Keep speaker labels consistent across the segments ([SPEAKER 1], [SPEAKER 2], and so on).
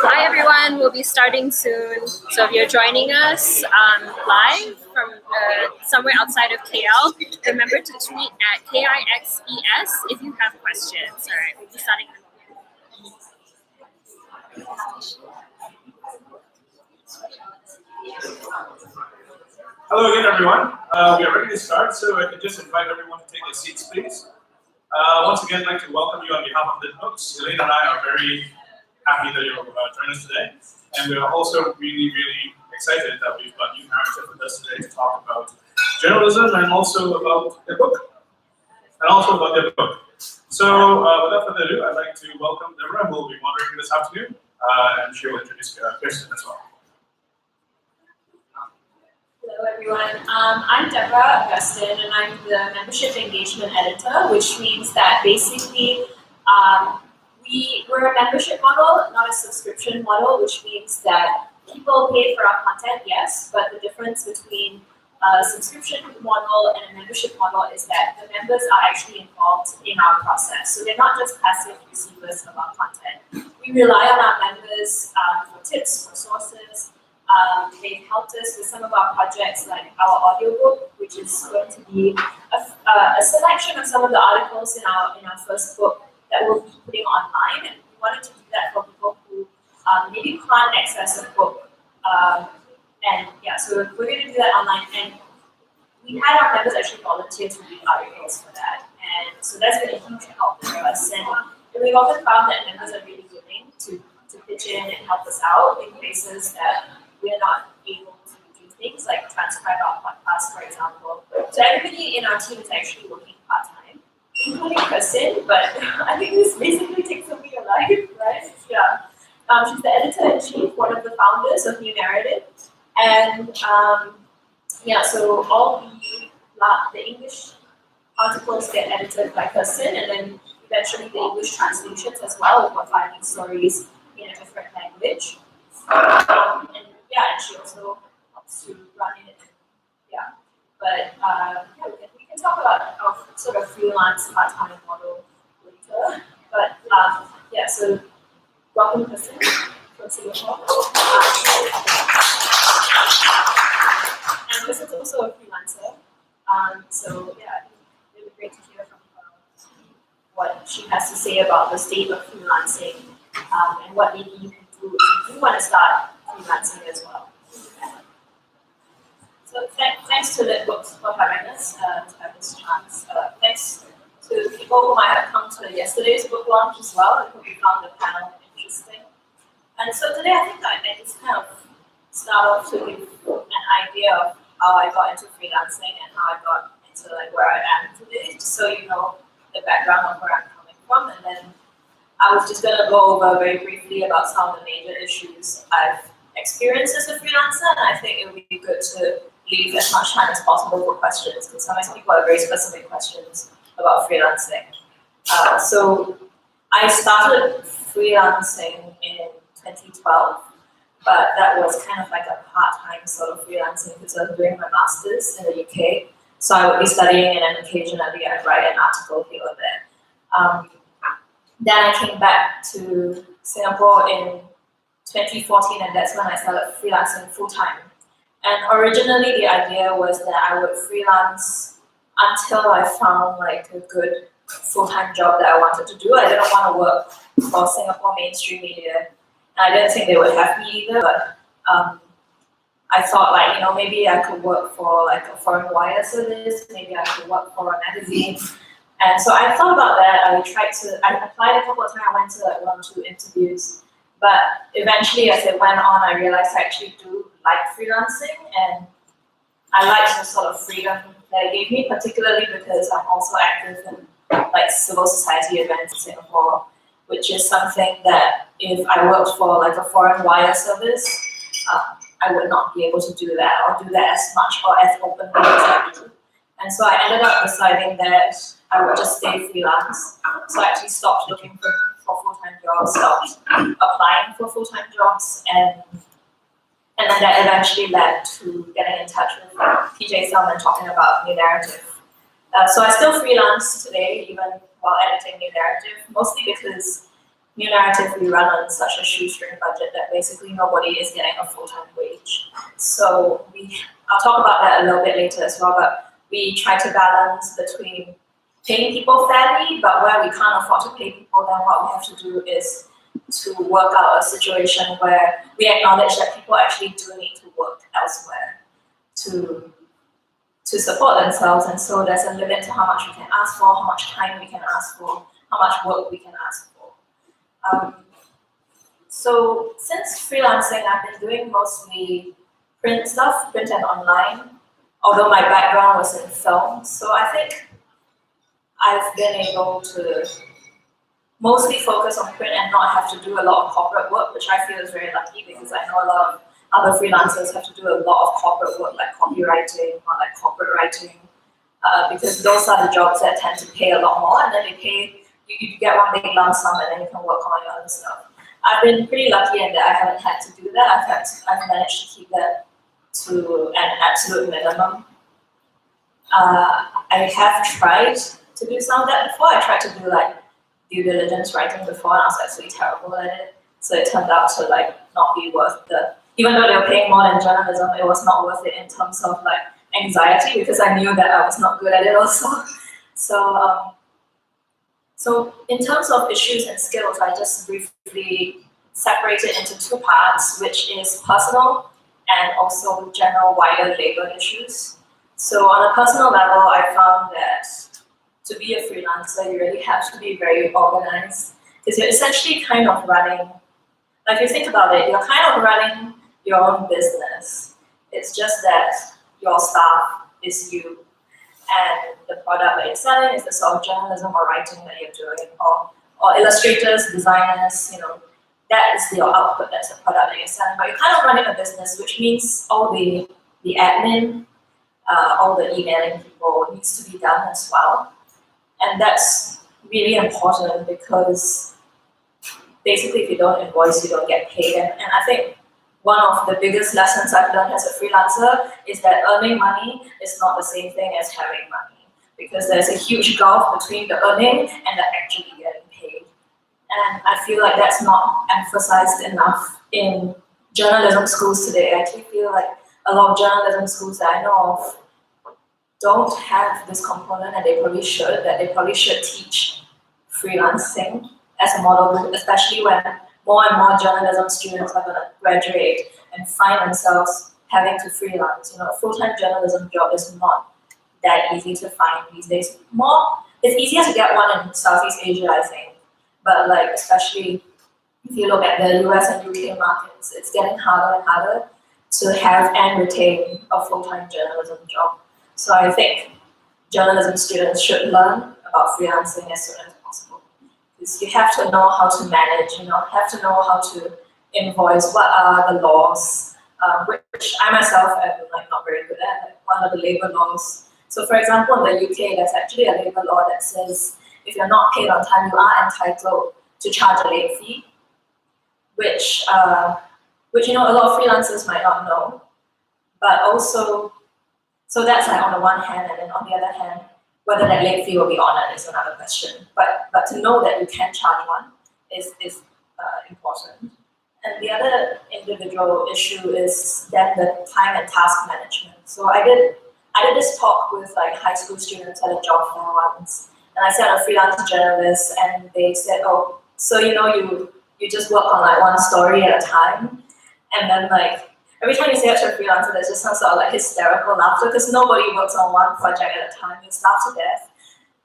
[SPEAKER 1] Hi everyone, we'll be starting soon. So if you're joining us live from somewhere outside of KL, remember to tweet at KIXES if you have questions. All right, we'll be starting in a
[SPEAKER 2] Hello again, everyone. We are ready to start, so I can just invite everyone to take their seats, please. Once again, I'd like to welcome you on behalf of the books. Elaine and I are very happy that you're joining us today, and we are also really excited that we've got you Naratif with us today to talk about journalism and also about their book. So, without further ado, I'd like to welcome Deborah, who will be moderating this afternoon, and she will introduce Kirsten as well.
[SPEAKER 3] Hello everyone, I'm Deborah Augustin and I'm the Membership Engagement Editor, which means that basically we're a membership model, not a subscription model, which means that people pay for our content, yes, but the difference between a subscription model and a membership model is that the members are actually involved in our process. So they're not just passive receivers of our content. We rely on our members for tips, for sources. They've helped us with some of our projects, like our audiobook, which is going to be a selection of some of the articles in our first book that we'll be putting online. And we wanted to do that for people who maybe can't access a book. And yeah, so we're going to do that online. And we had our members actually volunteer to read articles for that. And so that's been a huge help for us. And we've often found that members are really willing to pitch in and help us out in places that we're not able to do things like transcribe our podcast, for example. So everybody in our team is actually working part-time, including Kirsten, but I think this basically takes away your life, right? Yeah. She's the editor-in-chief, one of the founders of New Naratif. And yeah, so all the English articles get edited by Kirsten, and then eventually the English translations as well, if we're finding stories in a different language. And yeah, and she also helps to run it. Yeah, but yeah, we can talk about our sort of freelance part-time model later. But yeah, so welcome, Kristen from Singapore. And Kristen's also a freelancer. So yeah, it would be great to hear from her what she has to say about the state of freelancing and what maybe you can do if you want to start freelancing as well. So thanks to the books for having us to have this chance. Thanks to people who might have come to yesterday's book launch as well, and who found the panel interesting. And so today I think I just kind of start off to give an idea of how I got into freelancing and how I got into like where I am today, just so you know the background of where I'm coming from. And then I was just going to go over very briefly about some of the major issues I've experienced as a freelancer, and I think it would be good to leave as much time as possible for questions, because sometimes people have very specific questions about freelancing. So I started freelancing in 2012, but that was kind of like a part-time sort of freelancing because I was doing my master's in the UK. So I would be studying and then occasionally I'd write an article here or there. Then I came back to Singapore in 2014, and that's when I started freelancing full-time. And originally the idea was that I would freelance until I found like a good full-time job that I wanted to do. I didn't want to work for Singapore mainstream media. And I didn't think they would have me either, but I thought like, maybe I could work for like a foreign wire service, maybe I could work for a magazine. And so I thought about that. I applied a couple of times. I went to like 1 or 2 interviews, but eventually as it went on, I realized I actually do like freelancing, and I like the sort of freedom that it gave me, particularly because I'm also active in like civil society events in Singapore, which is something that if I worked for like a foreign wire service, I would not be able to do that or do that as much or as openly as I do. And so I ended up deciding that I would just stay freelance. So I actually stopped looking for full-time jobs, stopped applying for full-time jobs, and then that eventually led to getting in touch with PJ Salmon talking about New Naratif. So I still freelance today, even while editing New Naratif, mostly because New Naratif, we run on such a shoestring budget that basically nobody is getting a full-time wage. So I'll talk about that a little bit later as well, but we try to balance between paying people fairly, but where we can't afford to pay people, then what we have to do is to work out a situation where we acknowledge that people actually do need to work elsewhere to support themselves, and so there's a limit to how much we can ask for, how much time we can ask for, how much work we can ask for. So since freelancing, I've been doing mostly print stuff, print and online, although my background was in film, so I think I've been able to mostly focus on print and not have to do a lot of corporate work, which I feel is very lucky because I know a lot of other freelancers have to do a lot of corporate work like copywriting or like corporate writing, because those are the jobs that tend to pay a lot more, and then they pay, you get one big lump sum and then you can work on your other stuff. I've been pretty lucky in that I haven't had to do that. I've managed to keep that to an absolute minimum. I have tried to do some of that before. I tried to do like due diligence writing before, and I was absolutely terrible at it. So it turned out to like not be worth the, even though they were paying more than journalism, it was not worth it in terms of like anxiety, because I knew that I was not good at it also. So in terms of issues and skills, I just briefly separate it into two parts, which is personal and also general wider labor issues. So on a personal level, I found that to be a freelancer, you really have to be very organized, because you're essentially kind of running, like if you think about it, you're kind of running your own business. It's just that your staff is you, and the product that you're selling is the sort of journalism or writing that you're doing, or illustrators, designers, you know, that is your output, that's the product that you're selling. But you're kind of running a business, which means all the admin, all the emailing people needs to be done as well. And that's really important because basically if you don't invoice, you don't get paid. And I think one of the biggest lessons I've learned as a freelancer is that earning money is not the same thing as having money, because there's a huge gulf between the earning and the actually getting paid. And I feel like that's not emphasized enough in journalism schools today. I actually feel like a lot of journalism schools that I know of don't have this component, and they probably should teach freelancing as a model, especially when more and more journalism students are going to graduate and find themselves having to freelance. You know, a full-time journalism job is not that easy to find these days. It's easier to get one in Southeast Asia, I think, but like especially if you look at the US and UK markets, it's getting harder and harder to have and retain a full-time journalism job. So I think journalism students should learn about freelancing as soon as possible. Because you have to know how to manage, you know, have to know how to invoice, what are the laws, which I myself am like not very good at, like what are the labor laws. So for example, in the UK, there's actually a labor law that says if you're not paid on time, you are entitled to charge a late fee, which you know, a lot of freelancers might not know, but also, so that's like on the one hand, and then on the other hand, whether that late fee will be honored is another question. But to know that you can charge one is important. And the other individual issue is then the time and task management. So I did this talk with like high school students at a job fair once, and I said I'm a freelance journalist, and they said, oh, so you know you just work on like one story at a time, and then like every time you say it to a freelancer, there's just some sort of like hysterical laughter, because nobody works on one project at a time. It's laugh to death.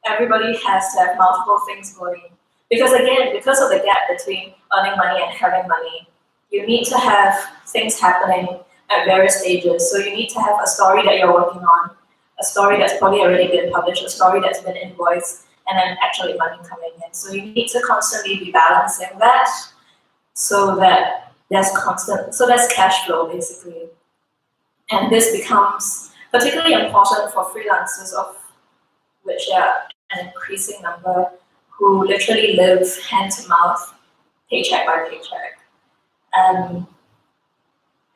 [SPEAKER 3] Everybody has to have multiple things going. Because again, because of the gap between earning money and having money, you need to have things happening at various stages. So you need to have a story that you're working on, a story that's probably already been published, a story that's been invoiced, and then actually money coming in. So you need to constantly be balancing that so that there's cash flow basically. And this becomes particularly important for freelancers, of which there are an increasing number, who literally live hand to mouth, paycheck by paycheck. And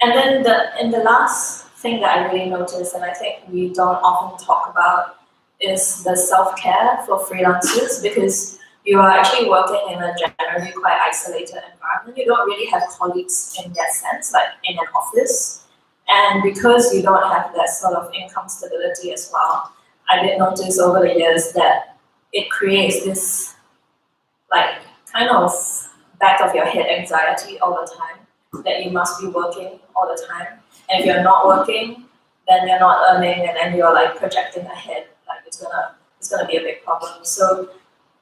[SPEAKER 3] then the last thing that I really noticed, and I think we don't often talk about, is the self-care for freelancers, because you are actually working in a generally quite isolated environment. You don't really have colleagues in that sense, like in an office. And because you don't have that sort of income stability as well, I did notice over the years that it creates this like kind of back of your head anxiety all the time, that you must be working all the time. And if you're not working, then you're not earning, and then you're like projecting ahead, like it's gonna be a big problem. So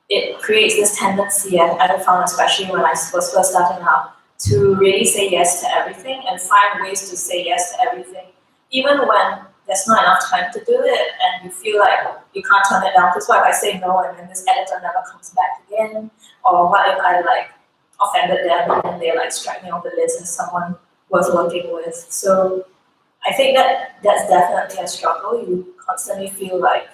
[SPEAKER 3] it creates this tendency, and I found, especially when I was first starting out, to really say yes to everything and find ways to say yes to everything, even when there's not enough time to do it and you feel like you can't turn it down. Because what if I say no and then this editor never comes back again? Or what if I like offended them and then they like strike me off the list as someone worth working with? So I think that that's definitely a struggle. You constantly feel like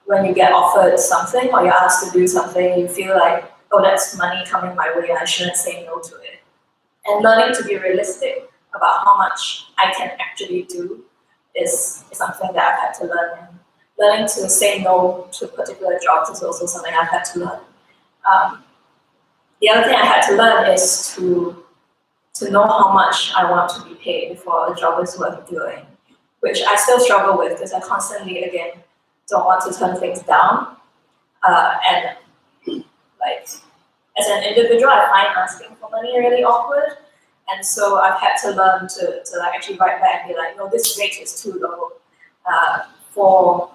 [SPEAKER 3] when you get offered something or you're asked to do something, you feel like, oh, that's money coming my way and I shouldn't say no to it. And learning to be realistic about how much I can actually do is something that I've had to learn. And learning to say no to particular jobs is also something I've had to learn. The other thing I had to learn is to know how much I want to be paid before a job is worth doing, which I still struggle with because I constantly, again, don't want to turn things down. And like, as an individual, I find asking for money really awkward. And so I've had to learn to like actually write back and be like, no, this rate is too low for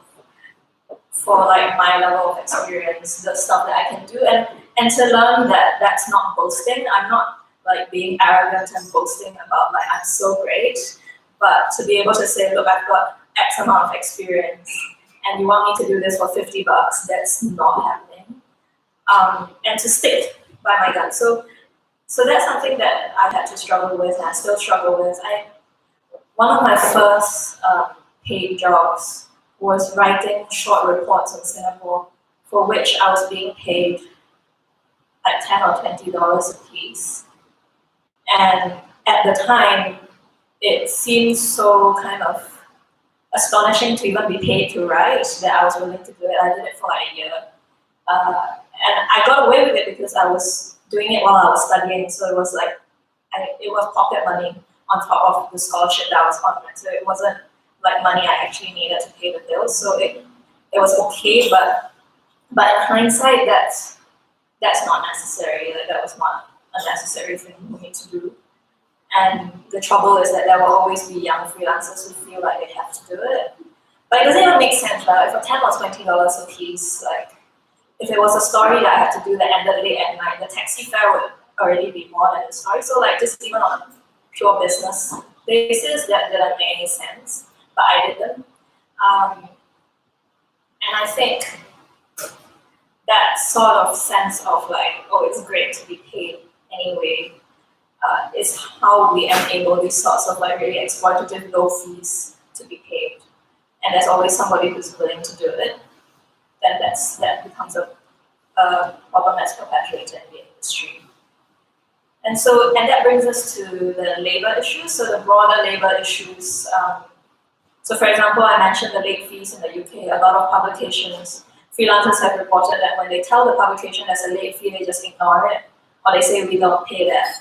[SPEAKER 3] like my level of experience, the stuff that I can do. And to learn that that's not boasting. I'm not like being arrogant and boasting about like I'm so great, but to be able to say, look, I've got X amount of experience and you want me to do this for $50, that's not happening. And to stick by my gun. So that's something that I've had to struggle with and I still struggle with. One of my first paid jobs was writing short reports in Singapore, for which I was being paid like $10 or $20 a piece. And at the time, it seemed so kind of astonishing to even be paid to write that I was willing to do it. I did it for like a year. And I got away with it because I was doing it while I was studying. So it was like, it was pocket money on top of the scholarship that I was on. So it wasn't like money I actually needed to pay the bills. So it was okay, but in hindsight, that's not necessary. Like, that was not a necessary thing for me to do. And the trouble is that there will always be young freelancers who feel like they have to do it. But it doesn't even make sense, right? For $10 or $20 a piece, like, if it was a story that I had to do that ended late at night, the taxi fare would already be more than the story. So like, just even on a pure business basis, that didn't make any sense, but I didn't. And I think that sort of sense of like, oh, it's great to be paid anyway, is how we enable these sorts of like really exploitative low fees to be paid. And there's always somebody who's willing to do it. Then that becomes a problem that's perpetuated in the industry. And that brings us to the labor issues, so the broader labor issues. So for example, I mentioned the late fees in the UK. A lot of publications, freelancers have reported that when they tell the publication there's a late fee, they just ignore it, or they say we don't pay that.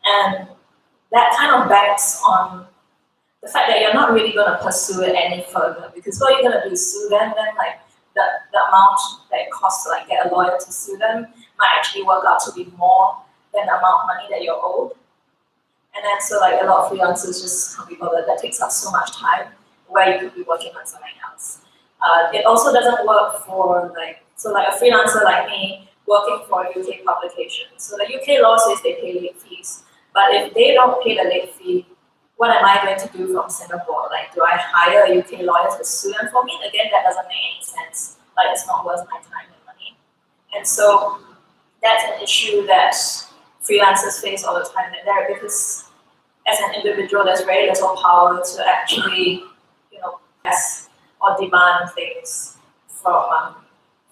[SPEAKER 3] And that kind of banks on the fact that you're not really going to pursue it any further, because what you're going to do is sue them, then like the amount that it costs to like get a lawyer to sue them might actually work out to be more than the amount of money that you're owed. And then so like a lot of freelancers just can't be bothered. That takes up so much time where you could be working on something else. It also doesn't work for like a freelancer like me working for a UK publication. So the UK law says they pay late fees, but if they don't pay the late fee, what am I going to do from Singapore? Like, do I hire a UK lawyer to sue them for me? Again, that doesn't make any sense. Like, it's not worth my time and money. And so that's an issue that freelancers face all the time because as an individual, there's very little power to actually, press or demand things from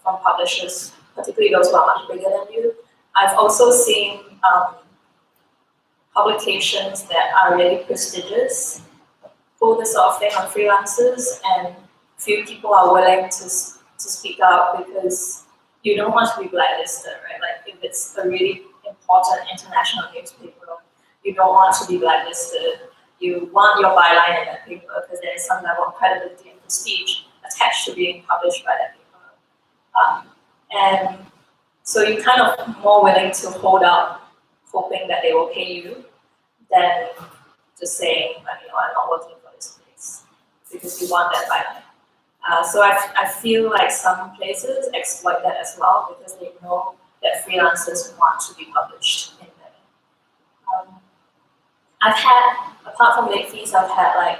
[SPEAKER 3] publishers, particularly those who are much bigger than you. I've also seen publications that are really prestigious pull this sort of thing on freelancers, and few people are willing to speak out because you don't want to be blacklisted, right? Like if it's a really important international newspaper, you don't want to be blacklisted. You want your byline in that paper because there is some level of credibility and prestige attached to being published by that paper. And so you're kind of more willing to hold out, hoping that they will pay you, than just saying, I'm not working for this place, because you want that byline. So I feel like some places exploit that as well because they know that freelancers want to be published in there. I've had, apart from late fees, I've had like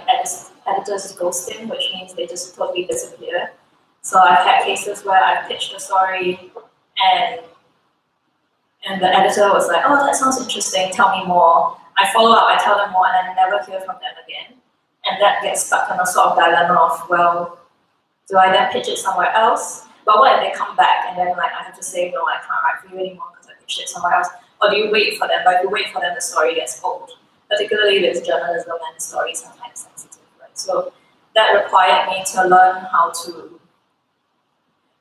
[SPEAKER 3] editors ghosting, which means they just totally disappear. So I've had cases where I pitched a story and the editor was like, oh, that sounds interesting, tell me more. I follow up, I tell them more, and I never hear from them again. And that gets stuck in a sort of dilemma of, well, do I then pitch it somewhere else? But what if they come back and then like I have to say, no, I can't write for you anymore because I pitched it somewhere else? Or do you wait for them? But if you wait for them, the story gets old. Particularly with journalism and stories sometimes sensitive, right? So that required me to learn how to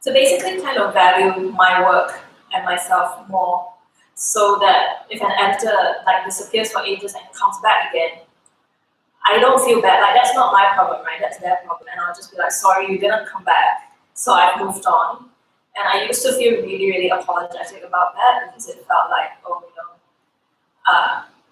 [SPEAKER 3] basically kind of value my work and myself more, so that if an editor like disappears for ages and comes back again, I don't feel bad. Like that's not my problem, right? That's their problem. And I'll just be like, sorry, you didn't come back. So I moved on. And I used to feel really, really apologetic about that because it felt like, oh,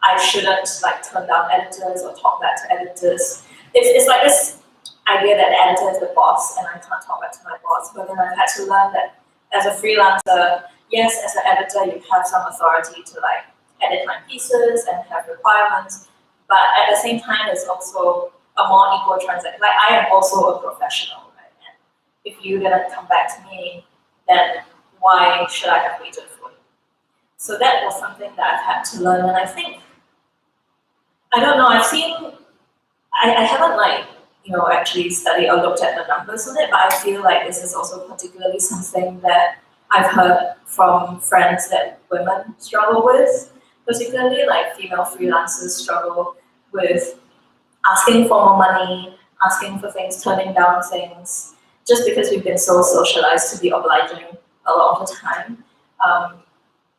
[SPEAKER 3] I shouldn't like turn down editors or talk back to editors. It's like this idea that the editor is the boss and I can't talk back to my boss. But then I've had to learn that as a freelancer, yes, as an editor, you have some authority to like edit my pieces and have requirements. But at the same time, it's also a more equal transaction. Like I am also a professional, right? And if you didn't come back to me, then why should I have waited for you? So that was something that I've had to learn. And I think, I don't know, I haven't like, actually studied or looked at the numbers on it, but I feel like this is also particularly something that I've heard from friends that women struggle with. Particularly like female freelancers struggle with asking for more money, asking for things, turning down things, just because we've been so socialized to be obliging a lot of the time.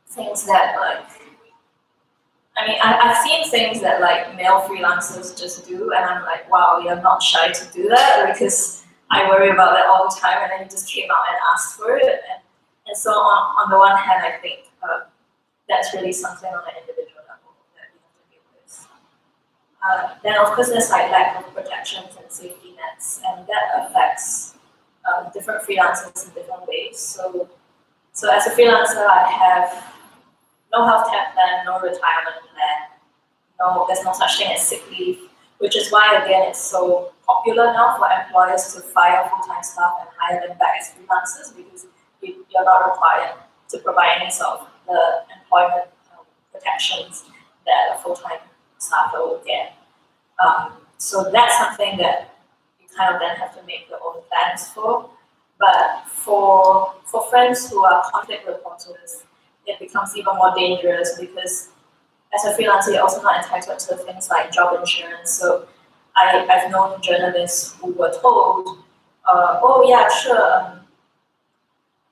[SPEAKER 3] Things that like, I've seen things that like male freelancers just do, and I'm like, wow, you're not shy to do that, because I worry about that all the time, and then you just came out and asked for it. And so on the one hand, I think that's really something on an individual level that we have to deal with. Then of course there's like lack of protections and safety nets, and that affects different freelancers in different ways. So as a freelancer, I have no health care plan, no retirement plan, there's no such thing as sick leave, which is why again it's so popular now for employers to fire full-time staff and hire them back as freelancers, because you're not required to provide any sort of the employment protections that a full-time staffer would get. So that's something that you kind of then have to make your own plans for. But for friends who are conflict reporters, it becomes even more dangerous, because as a freelancer, you're also not entitled to things like job insurance. So I've known journalists who were told, oh yeah, sure,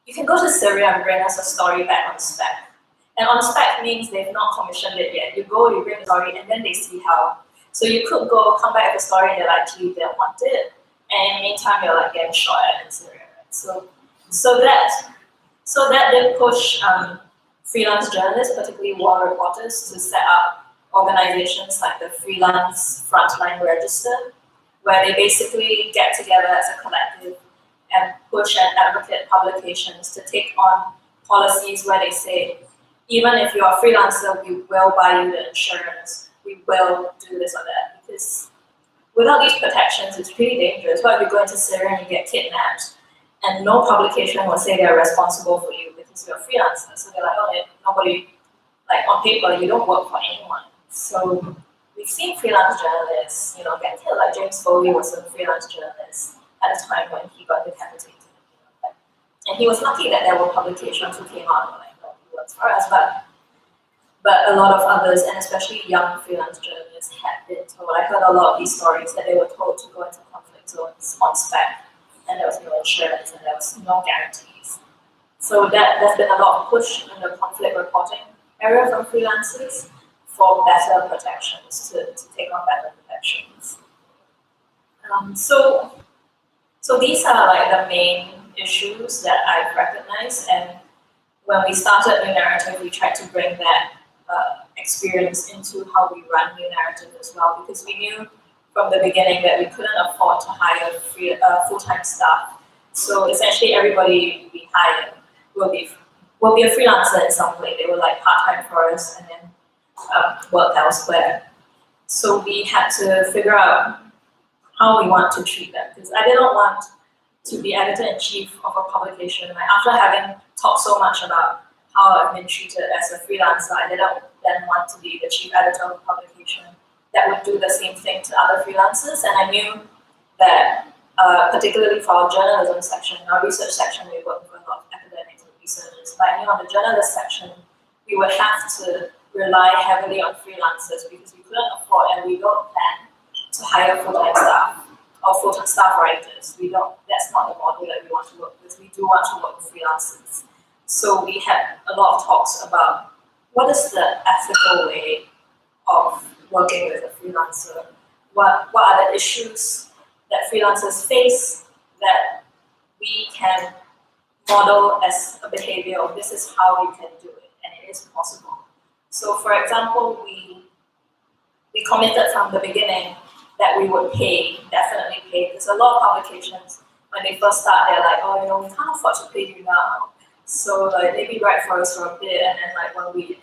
[SPEAKER 3] you can go to Syria and bring us a story back on spec. And on spec means they've not commissioned it yet. You go, you bring the story, and then they see how. So you could go, come back with a story, and they're like, gee, they don't want it. And in the meantime, you're like getting shot at in Syria, right? So that did push freelance journalists, particularly war reporters, to set up organizations like the Freelance Frontline Register, where they basically get together as a collective and push and advocate publications to take on policies where they say, even if you're a freelancer, we will buy you the insurance, we will do this or that. Because without these protections, it's pretty dangerous. What if you go into Syria and you get kidnapped, and no publication will say they're responsible for you because you're a freelancer? So they're like, oh, nobody, like on paper, you don't work for anyone. So we've seen freelance journalists, get killed. Like James Foley was a freelance journalist at a time when he got decapitated. And he was lucky that there were publications who came out and were like, oh, he works for us. But a lot of others, and especially young freelance journalists, had been told. I heard a lot of these stories that they were told to go into conflict zones on spec, and there was no insurance and there was no guarantees. So there's been a lot of push in the conflict reporting area from freelancers for better protections, to take on better protections. So these are like the main issues that I've recognized, and when we started New Naratif, we tried to bring that experience into how we run New Naratif as well, because we knew from the beginning that we couldn't afford to hire full-time staff. So essentially everybody we hire will be a freelancer in some way. They were like part-time for us and then work elsewhere. So we had to figure out how we want to treat them, because I didn't want to be editor-in-chief of a publication. Like after having talked so much about how I've been treated as a freelancer, I didn't then want to be the chief editor of a publication that would do the same thing to other freelancers. And I knew that, particularly for our journalism section, our research section, we work with a lot of academics and researchers, but I knew on the journalist section, we would have to rely heavily on freelancers because we couldn't afford, and we don't plan to hire full-time staff or full-time staff writers. That's not the model that we want to work with. We do want to work with freelancers. So we had a lot of talks about what is the ethical way of working with a freelancer? What are the issues that freelancers face that we can model as a behavior of this is how we can do it, and it is possible. So for example, we committed from the beginning that we would definitely pay, because a lot of publications, when they first start, they're like, oh, we can't afford to pay you now. So like maybe write for us for a bit, and then like when we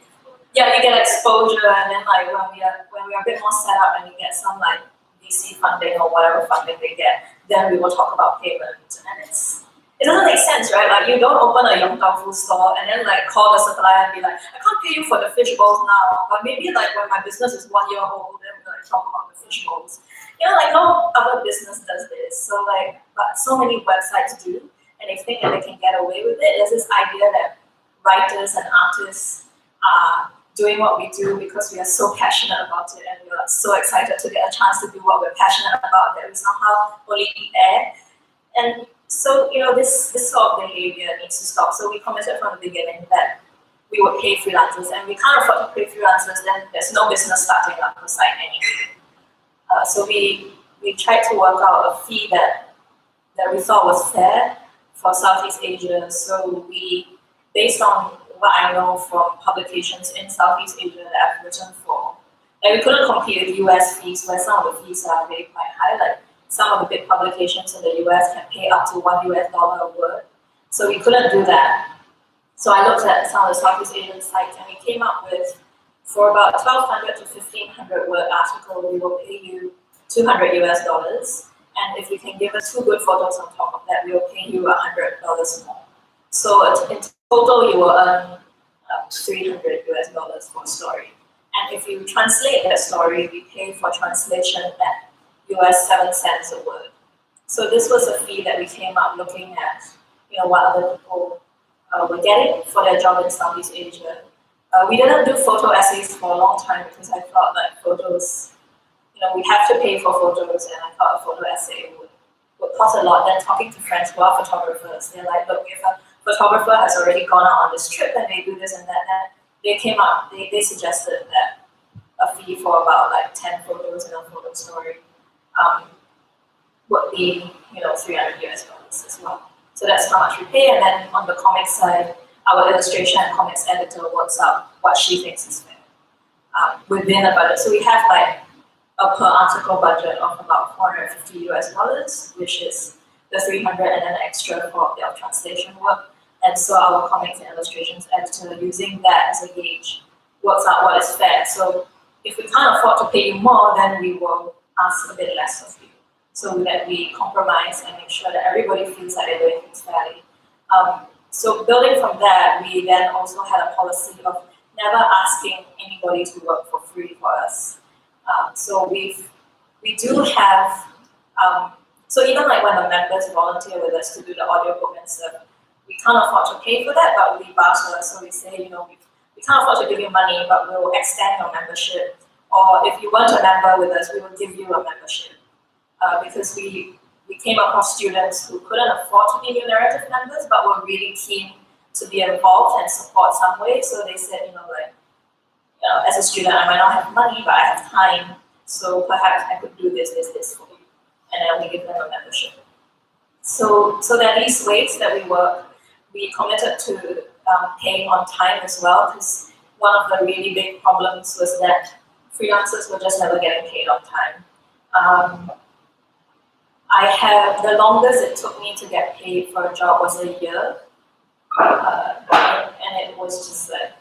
[SPEAKER 3] get exposure, and then like when we are a bit more set up and we get some like VC funding or whatever funding they get, then we will talk about payment. And it doesn't make sense, right? Like you don't open a Yong Tau Fu store and then like call the supplier and be like, I can't pay you for the fish bowls now, but maybe like when my business is 1 year old, then we like talk about the fish bowls. Like no other business does this. So like, but so many websites do, and they think that they can get away with it. There's this idea that writers and artists are doing what we do because we are so passionate about it, and we are so excited to get a chance to do what we're passionate about that we somehow only air. And so, this sort of behavior needs to stop. So we committed from the beginning that we would pay freelancers, and we can't afford to pay freelancers, then there's no business starting up the site anyway. So we tried to work out a fee that we thought was fair for Southeast Asia. So based on what I know from publications in Southeast Asia that I've written for, like we couldn't compete with US fees, where some of the fees are really quite high. Like some of the big publications in the US can pay up to $1 a word. So we couldn't do that. So I looked at some of the Southeast Asian sites, and we came up with, for about 1,200 to 1,500 word article, we will pay you $200. And if you can give us 2 good photos on top of that, we will pay you $100 more. So in total, you will earn $300 for a story. And if you translate that story, we pay for translation at US 7 cents a word. So this was a fee that we came up looking at, what other people were getting for their job in Southeast Asia. We didn't do photo essays for a long time because I thought that photos, we have to pay for photos, and I thought a photo essay would cost a lot. Then talking to friends who are photographers, they're like, look, if a photographer has already gone out on this trip and they do this and that, then they came up, they suggested that a fee for about like 10 photos in a photo story would be, $300 as well. So that's how much we pay. And then on the comics side, our illustration and comics editor works out what she thinks is fair within a budget. So we have like a per article budget of about $450, which is the 300 and then extra for their translation work. And so our comics and illustrations editor, using that as a gauge, works out what is fair. So if we can't afford to pay you more, then we will ask a bit less of you, so that we compromise and make sure that everybody feels like they're doing things fairly. So building from that, we then also had a policy of never asking anybody to work for free for us. So we do have, so even like when the members volunteer with us to do the audiobook and stuff, we can't afford to pay for that, but we barter. So we say, we can't afford to give you money, but we'll extend your membership. Or if you weren't a member with us, we will give you a membership. Because we came across students who couldn't afford to be New Naratif members, but were really keen to be involved and support some way. So they said, as a student, I might not have money, but I have time. So perhaps I could do this for you. And then we give them a membership. So there are these ways that we work. We committed to paying on time as well, because one of the really big problems was that freelancers were just never getting paid on time. The longest it took me to get paid for a job was a year. And it was just like,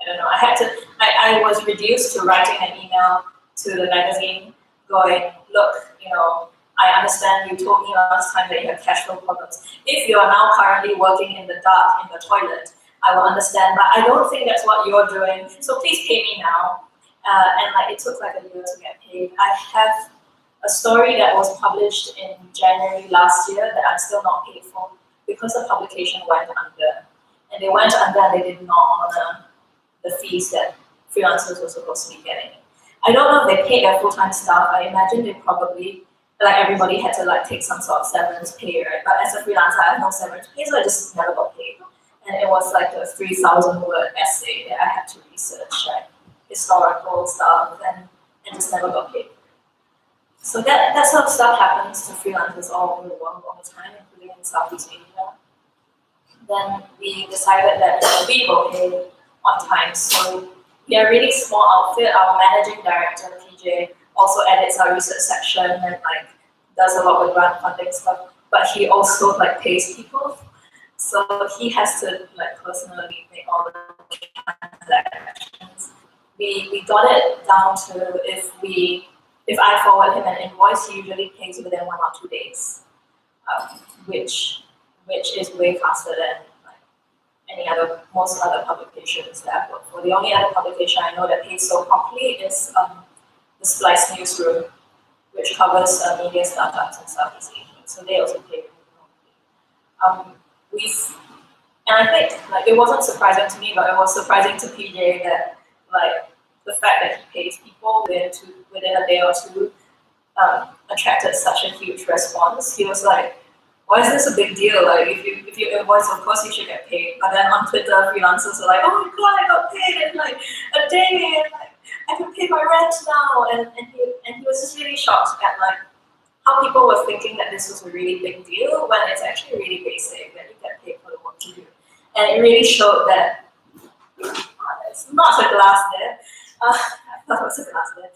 [SPEAKER 3] I don't know, I was reduced to writing an email to the magazine going, look, I understand you told me last time that you have cash flow problems. If you are now currently working in the dark in the toilet, I will understand, but I don't think that's what you're doing, so please pay me now. And it took like a year to get paid. I have a story that was published in January last year that I'm still not paid for because the publication went under. And they went under and they did not honor the fees that freelancers were supposed to be getting. I don't know if they paid their full-time staff. I imagine they probably, everybody had to take some sort of severance pay, right? But as a freelancer, I have no severance pay, so I just never got paid. And it was like a 3,000-word essay that I had to research, historical stuff, and just never got paid. So that sort of stuff happens to freelancers all over the world all the time, including in Southeast Asia. Then we decided that we will pay on time. So we are a really small outfit. Our managing director, PJ, also edits our research section and does a lot of grant funding stuff. But he also pays people. So he has to personally make all the transactions. We got it down to if I forward him an invoice, he usually pays within 1 or 2 days, which is way faster than most other publications that I've worked for. The only other publication I know that pays so promptly is the Splice Newsroom, which covers media startups in Southeast Asia. So they also pay really promptly. And I think it wasn't surprising to me, but it was surprising to PJ that the fact that he pays people within a day or two attracted such a huge response. He was like, why is this a big deal? If you invoice, of course you should get paid. But then on Twitter, freelancers are like, oh my god, I got paid in a day, and I can pay my rent now. And he was just really shocked at how people were thinking that this was a really big deal when it's actually really basic that you get paid for the work you do. And it really showed that it's not a glass there. I thought it was a glass there.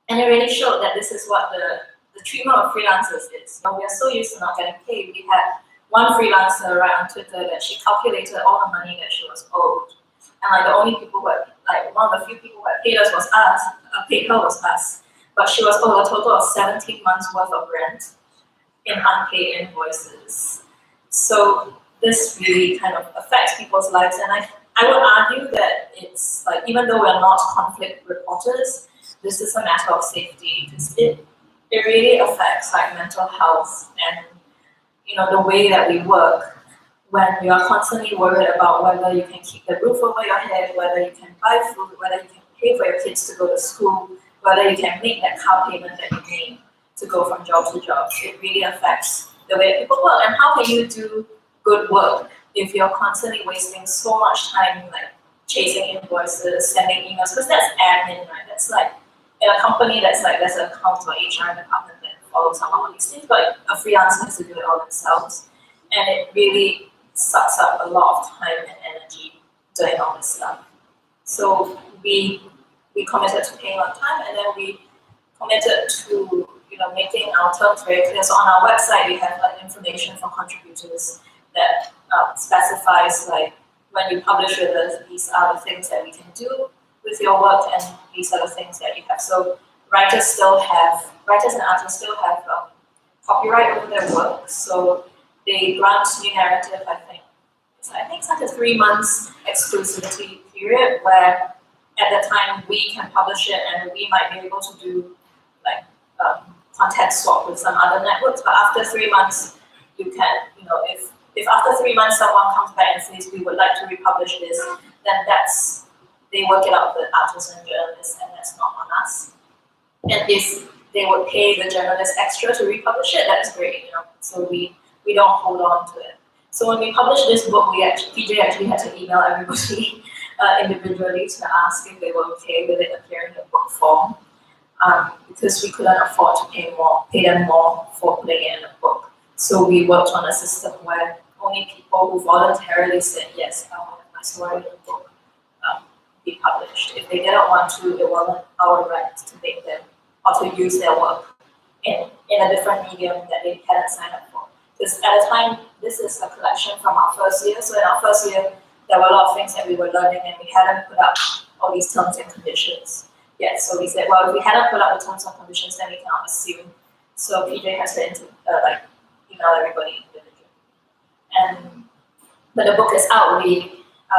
[SPEAKER 3] And it really showed that this is what the treatment of freelancers is. We are so used to not getting paid. We had one freelancer write on Twitter that she calculated all the money that she was owed. And the only people who had, one of the few people who had paid us was us, paid her was us. But she was owed a total of 17 months worth of rent in unpaid invoices. So this really kind of affects people's lives. And I would argue that it's even though we're not conflict reporters, this is a matter of safety. It really affects mental health and the way that we work when you are constantly worried about whether you can keep the roof over your head, whether you can buy food, whether you can pay for your kids to go to school, whether you can make that car payment that you need to go from job to job. It really affects the way that people work. And how can you do good work if you're constantly wasting so much time chasing invoices, sending emails? Because that's admin, right? That's in a company that's there's an accounts or HR department that follows some of these things, but a freelancer has to do it all themselves. And it really sucks up a lot of time and energy doing all this stuff. So we committed to paying on time, and then we committed to making our terms very clear. So on our website we have information from contributors that specifies when you publish with us, these are the things that we can do with your work, and these are the things that you have. So writers and artists still have copyright over their work. So they grant New Naratif, I think it's a 3 months exclusivity period where at the time we can publish it and we might be able to do content swap with some other networks. But after 3 months, you can, if after 3 months someone comes back and says we would like to republish this, then they work it out with artists and journalists, and that's not on us. And if they would pay the journalists extra to republish it, that's great, So we don't hold on to it. So when we published this book, PJ actually had to email everybody individually to ask if they were okay with it appearing in book form, because we couldn't afford to pay them more for putting it in a book. So we worked on a system where only people who voluntarily said, yes, I want my story in a book, be published. If they didn't want to, it wasn't our right to make them or to use their work in a different medium that they hadn't signed up for. Because at the time, this is a collection from our first year. So in our first year, there were a lot of things that we were learning, and we hadn't put up all these terms and conditions yet. So we said, well, if we hadn't put up the terms and conditions, then we cannot assume. So PJ has to email everybody individually. But the book is out.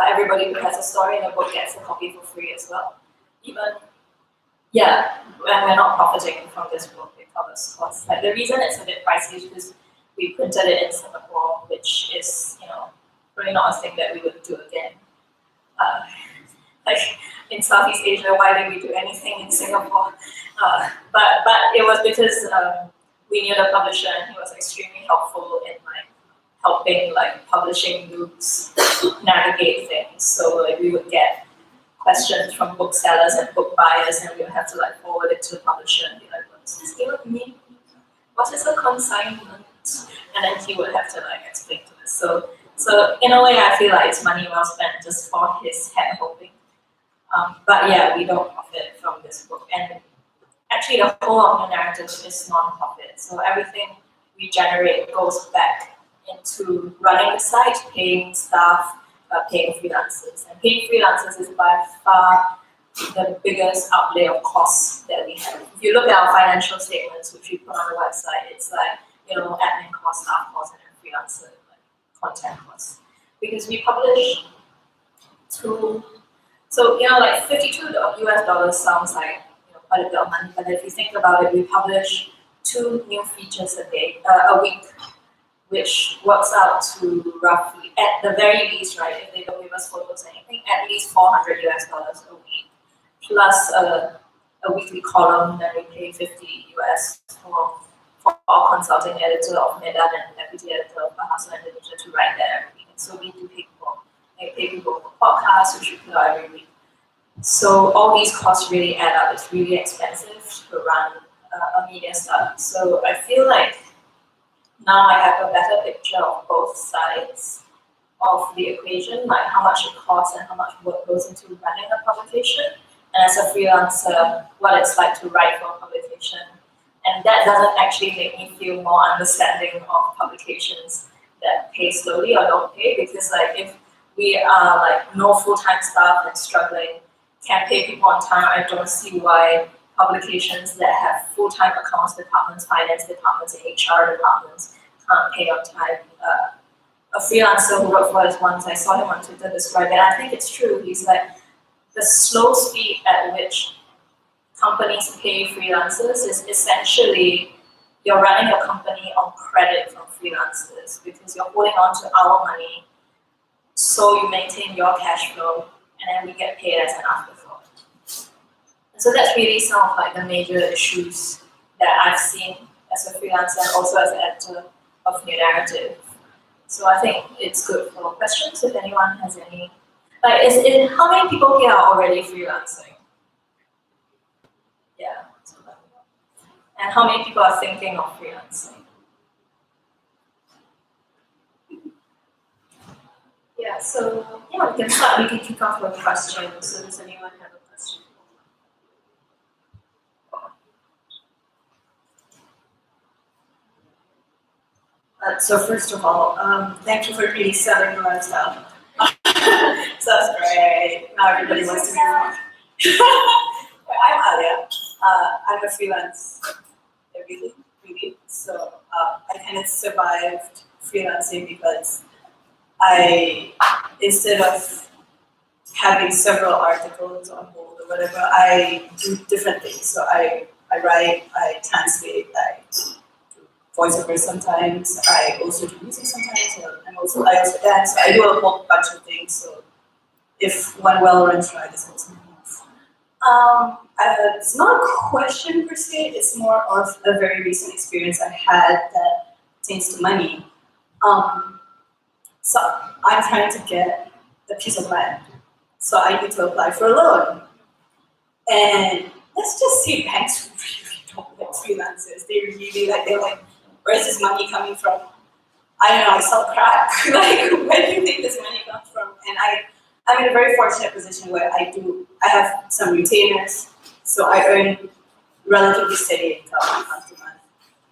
[SPEAKER 3] Everybody who has a story in the book gets a copy for free as well. And we're not profiting from this book. It covers costs. Like, the reason it's a bit pricey is because we printed it in Singapore, which is, probably not a thing that we would do again. Like in Southeast Asia, why did we do anything in Singapore? But it was because we knew the publisher, and he was extremely helpful in helping publishing groups navigate things. So we would get questions from booksellers and book buyers, and we would have to forward it to the publisher and be like, "What's this deal with me? What is a consignment?" And then he would have to explain to us. So in a way, I feel like it's money well spent just for his hand holding. But yeah, we don't profit from this book, and actually the whole of the narrative is non-profit. So everything we generate goes back into running the site, paying staff, paying freelancers. And paying freelancers is by far the biggest outlay of costs that we have. If you look at our financial statements, which we put on the website, it's admin costs, staff costs, and then freelancer content costs. Because we publish $52 US sounds like quite a bit of money, but if you think about it, we publish 2 new features a week, which works out to roughly, at the very least, right, if they don't give us photos or anything, at least $400 a week, plus a weekly column that we pay $50 US for our consulting editor of Medan and deputy editor of Bahasa Indonesia to write there every week. So we do pay people for podcasts, which we put out every week. So all these costs really add up. It's really expensive to run a media startup. So I feel like now I have a better picture of both sides of the equation, like how much it costs and how much work goes into running a publication, and as a freelancer, what it's like to write for a publication. And that doesn't actually make me feel more understanding of publications that pay slowly or don't pay, because if we are no full-time staff and struggling, can't pay people on time, I don't see why publications that have full-time accounts departments, finance departments, and HR departments can't pay on time. A freelancer who wrote for us once, I saw him on Twitter describe it, and I think it's true. He's like, the slow speed at which companies pay freelancers is essentially you're running a company on credit from freelancers, because you're holding on to our money so you maintain your cash flow, and then we get paid as an afterthought. And so that's really some of the major issues that I've seen as a freelancer and also as an editor of New Narrative. So I think it's good for questions if anyone has any. How many people here are already freelancing? Yeah. And how many people are thinking of freelancing? Yeah, so we can start. We can kick off with questions. So does anyone have a question? So first of all, thank you for really selling the lifestyle. So that's great. Now everybody wants to be more. I'm Alia. I'm a freelance really. So I kind of survived freelancing because instead of having several articles on hold or whatever, I do different things. So I write, I translate, I do voiceover sometimes, I also do music sometimes, I also dance. So I do a whole bunch of things. So if one well runs dry, this also moves. It's not a question per se, it's more of a very recent experience I had that pertains to money. So I'm trying to get a piece of land. So I need to apply for a loan. And let's just say banks really don't like freelancers. They're like, where's this money coming from? I don't know, I sell crack. Like, where do you think this money comes from? And I'm in a very fortunate position where I have some retainers, so I earn relatively steady income month to month.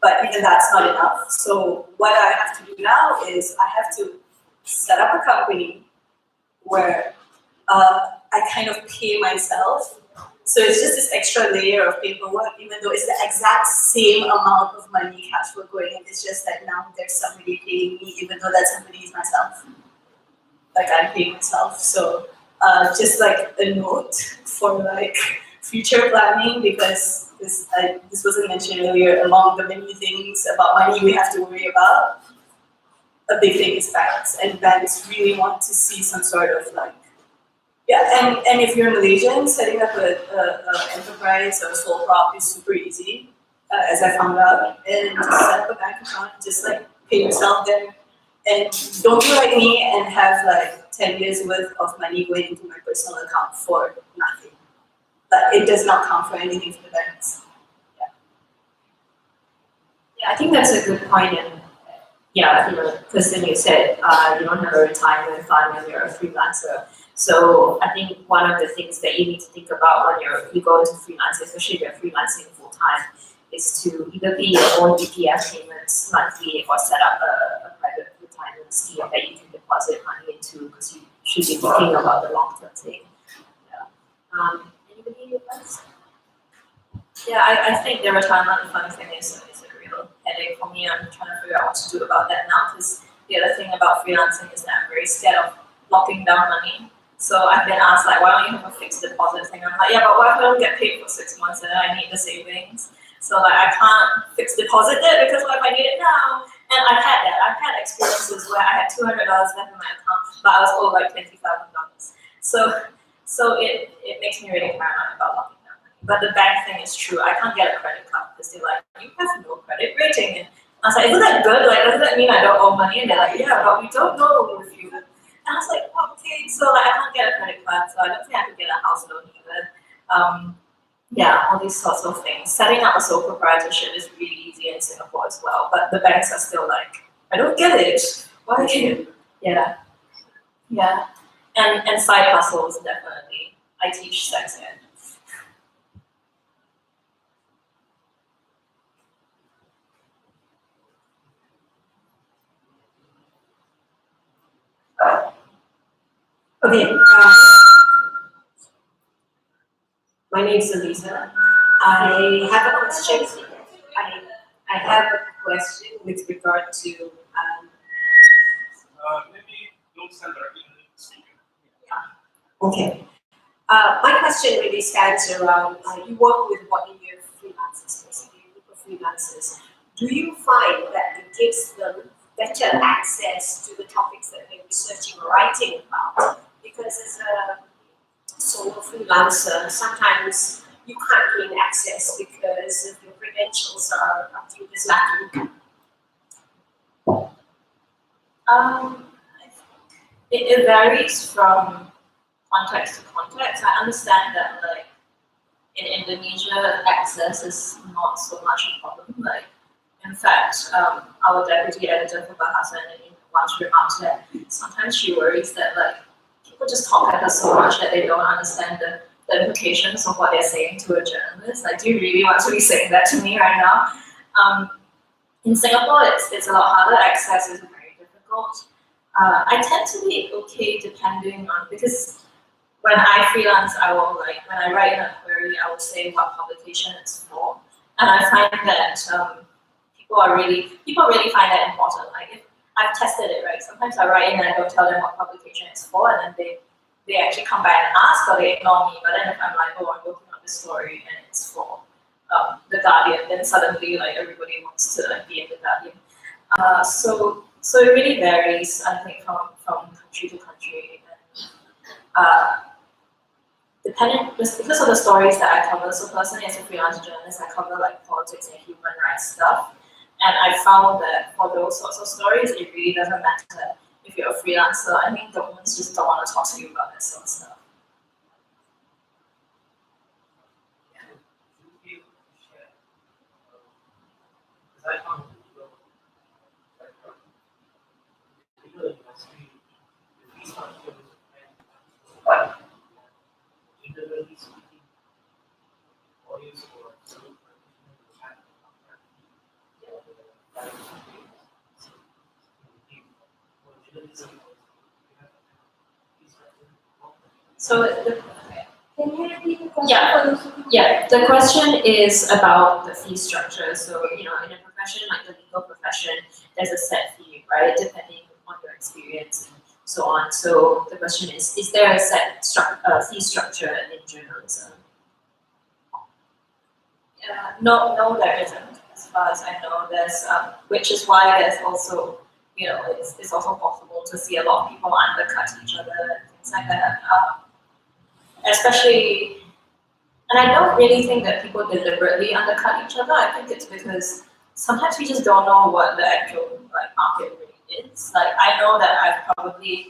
[SPEAKER 3] But even that's not enough. So what I have to do now is I have to set up a company where I kind of pay myself. So it's just this extra layer of paperwork, even though it's the exact same amount of money cash flow going in. It's just that now there's somebody paying me, even though that somebody is myself. Like I'm paying myself. So just like a note for like future planning, because this wasn't mentioned earlier. Among the many things about money we have to worry about, a big thing is banks, and banks really want to see some sort of like. Yeah, and if you're Malaysian, setting up an enterprise or a sole prop is super easy, as I found out. And just set up a bank account, just like pay yourself there. And don't be like me and have like 10 years worth of money going into my personal account for nothing. But it does not count for anything for the banks.
[SPEAKER 4] Yeah, I think that's a good point. And yeah, because then you said you don't have a retirement fund when you're a freelancer. So I think one of the things that you need to think about when you go into freelancing, especially if you're freelancing full time, is to either pay your own EPF payments monthly or set up a private retirement scheme that you can deposit money into, because you should be thinking about the long term thing. Yeah. Anybody else?
[SPEAKER 3] Yeah, I think the retirement fund thing is a real headache for me. I'm trying to figure out what to do about that now, because the other thing about freelancing is that I'm very scared of locking down money. So I've been asked, like, why don't you have a fixed deposit thing? I'm like, yeah, but what if I don't get paid for 6 months and then I need the savings? So like, I can't fix deposit it, because what if I need it now? And I've had that. I've had experiences where I had $200 left in my account, but I was owed like $20,000. So it makes me really paranoid about locking down money. But the bank thing is true. I can't get a credit card because they're like, you have no credit rating. And I was like, isn't that good? Like, doesn't that mean I don't owe money? And they're like, yeah, but we don't know if you. And I was like, okay, so like I can't get a credit card, so I don't think I could get a house loan either. Yeah, all these sorts of things. Setting up a sole proprietorship is really easy in Singapore as well, but the banks are still like, I don't get it. Why do you? Yeah. And side hustles, definitely. I teach sex ed.
[SPEAKER 4] Okay. My name is Elisa. I have a question. I have a question with regard to.
[SPEAKER 2] Maybe don't send directly to the speaker.
[SPEAKER 4] Okay. My question really stands around. You work with what in your freelancers, basically, a group of freelancers. Do you find that it gives them better access to the topics that they're researching or writing about? Because as a solo freelancer, sometimes you can't gain access because your credentials are viewed as lacking.
[SPEAKER 3] It varies from context to context. I understand that like in Indonesia, access is not so much a problem. Like in fact, our deputy editor for Bahasa Indonesia once remarked that sometimes she worries that like people just talk at her so much that they don't understand the implications of what they're saying to a journalist. Like, do you really want to be saying that to me right now? In Singapore, it's a lot harder. Access is very difficult. I tend to be okay depending on, because when I freelance, I will like, when I write in a query, I will say what publication it's for. And I find that people really find that important. Like if I've tested it, right? Sometimes I write in and I don't tell them what publication it's for, and then they actually come back and ask, or they ignore me. But then if I'm like, oh, I'm working on this story and it's for the Guardian, then suddenly like everybody wants to like be in the Guardian. So it really varies, I think, from country to country. Just because of the stories that I cover. So personally, as a freelance journalist, I cover like politics and human rights stuff. And I found that for those sorts of stories, it really doesn't matter if you're a freelancer, I think governments just don't want to talk to you about that sort of stuff. So
[SPEAKER 4] Can you repeat the question? Yeah, the question is about the fee structure. So, in a profession like the legal profession, there's a set fee, right, depending on your experience and so on. So the question is there a set fee structure in journalism?
[SPEAKER 3] no, there isn't. As far as I know, there's which is why there's also, it's also possible to see a lot of people undercut each other and things like that. Especially, and I don't really think that people deliberately undercut each other. I think it's because sometimes we just don't know what the actual market really is. Like, I know that I've probably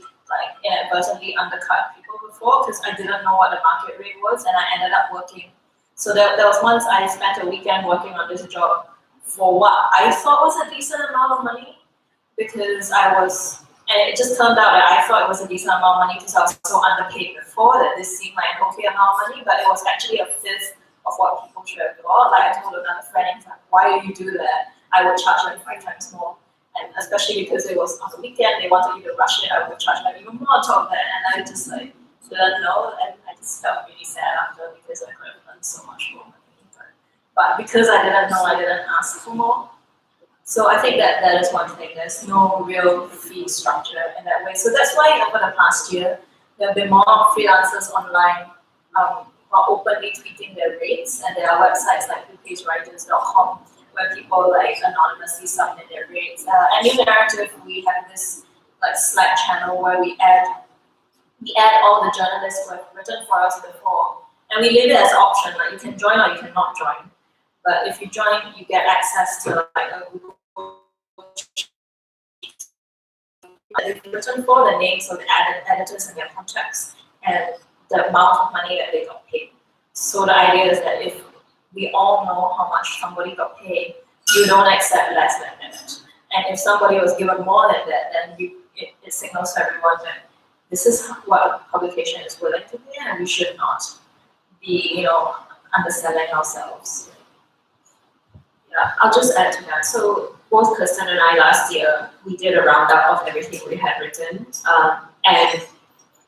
[SPEAKER 3] inadvertently undercut people before because I didn't know what the market rate was, and I ended up working. So there was once I spent a weekend working on this job for what I thought was a decent amount of money because and it just turned out that I thought it was a decent amount of money because I was so underpaid before that this seemed like an okay amount of money, but it was actually a fifth of what people should have got. Like, I told another friend, he's like, why do you do that? I would charge like 5 times more. And especially because it was on the weekend, they wanted you to rush it, I would charge like even more on top of that. And I just didn't know, and I just felt really sad after because I could have done so much more money. But because I didn't know, I didn't ask for more. So I think that is one thing. There's no real fee structure in that way. So that's why over the past year, there have been more freelancers online who are openly tweeting their rates, and there are websites like whopayswriters.com where people anonymously submit their rates. And in Naratif, we have this Slack channel where we add all the journalists who have written for us before, and we leave it as an option. Like, you can join or you cannot join. But if you join, you get access to a Google. They've written for the names of the editors and their contracts and the amount of money that they got paid. So the idea is that if we all know how much somebody got paid, you don't accept less than that. And if somebody was given more than that, then it signals to everyone that this is what a publication is willing to pay, and we should not be, underselling ourselves. Yeah, I'll just add to that. So both Kirsten and I last year, we did a roundup of everything we had written. And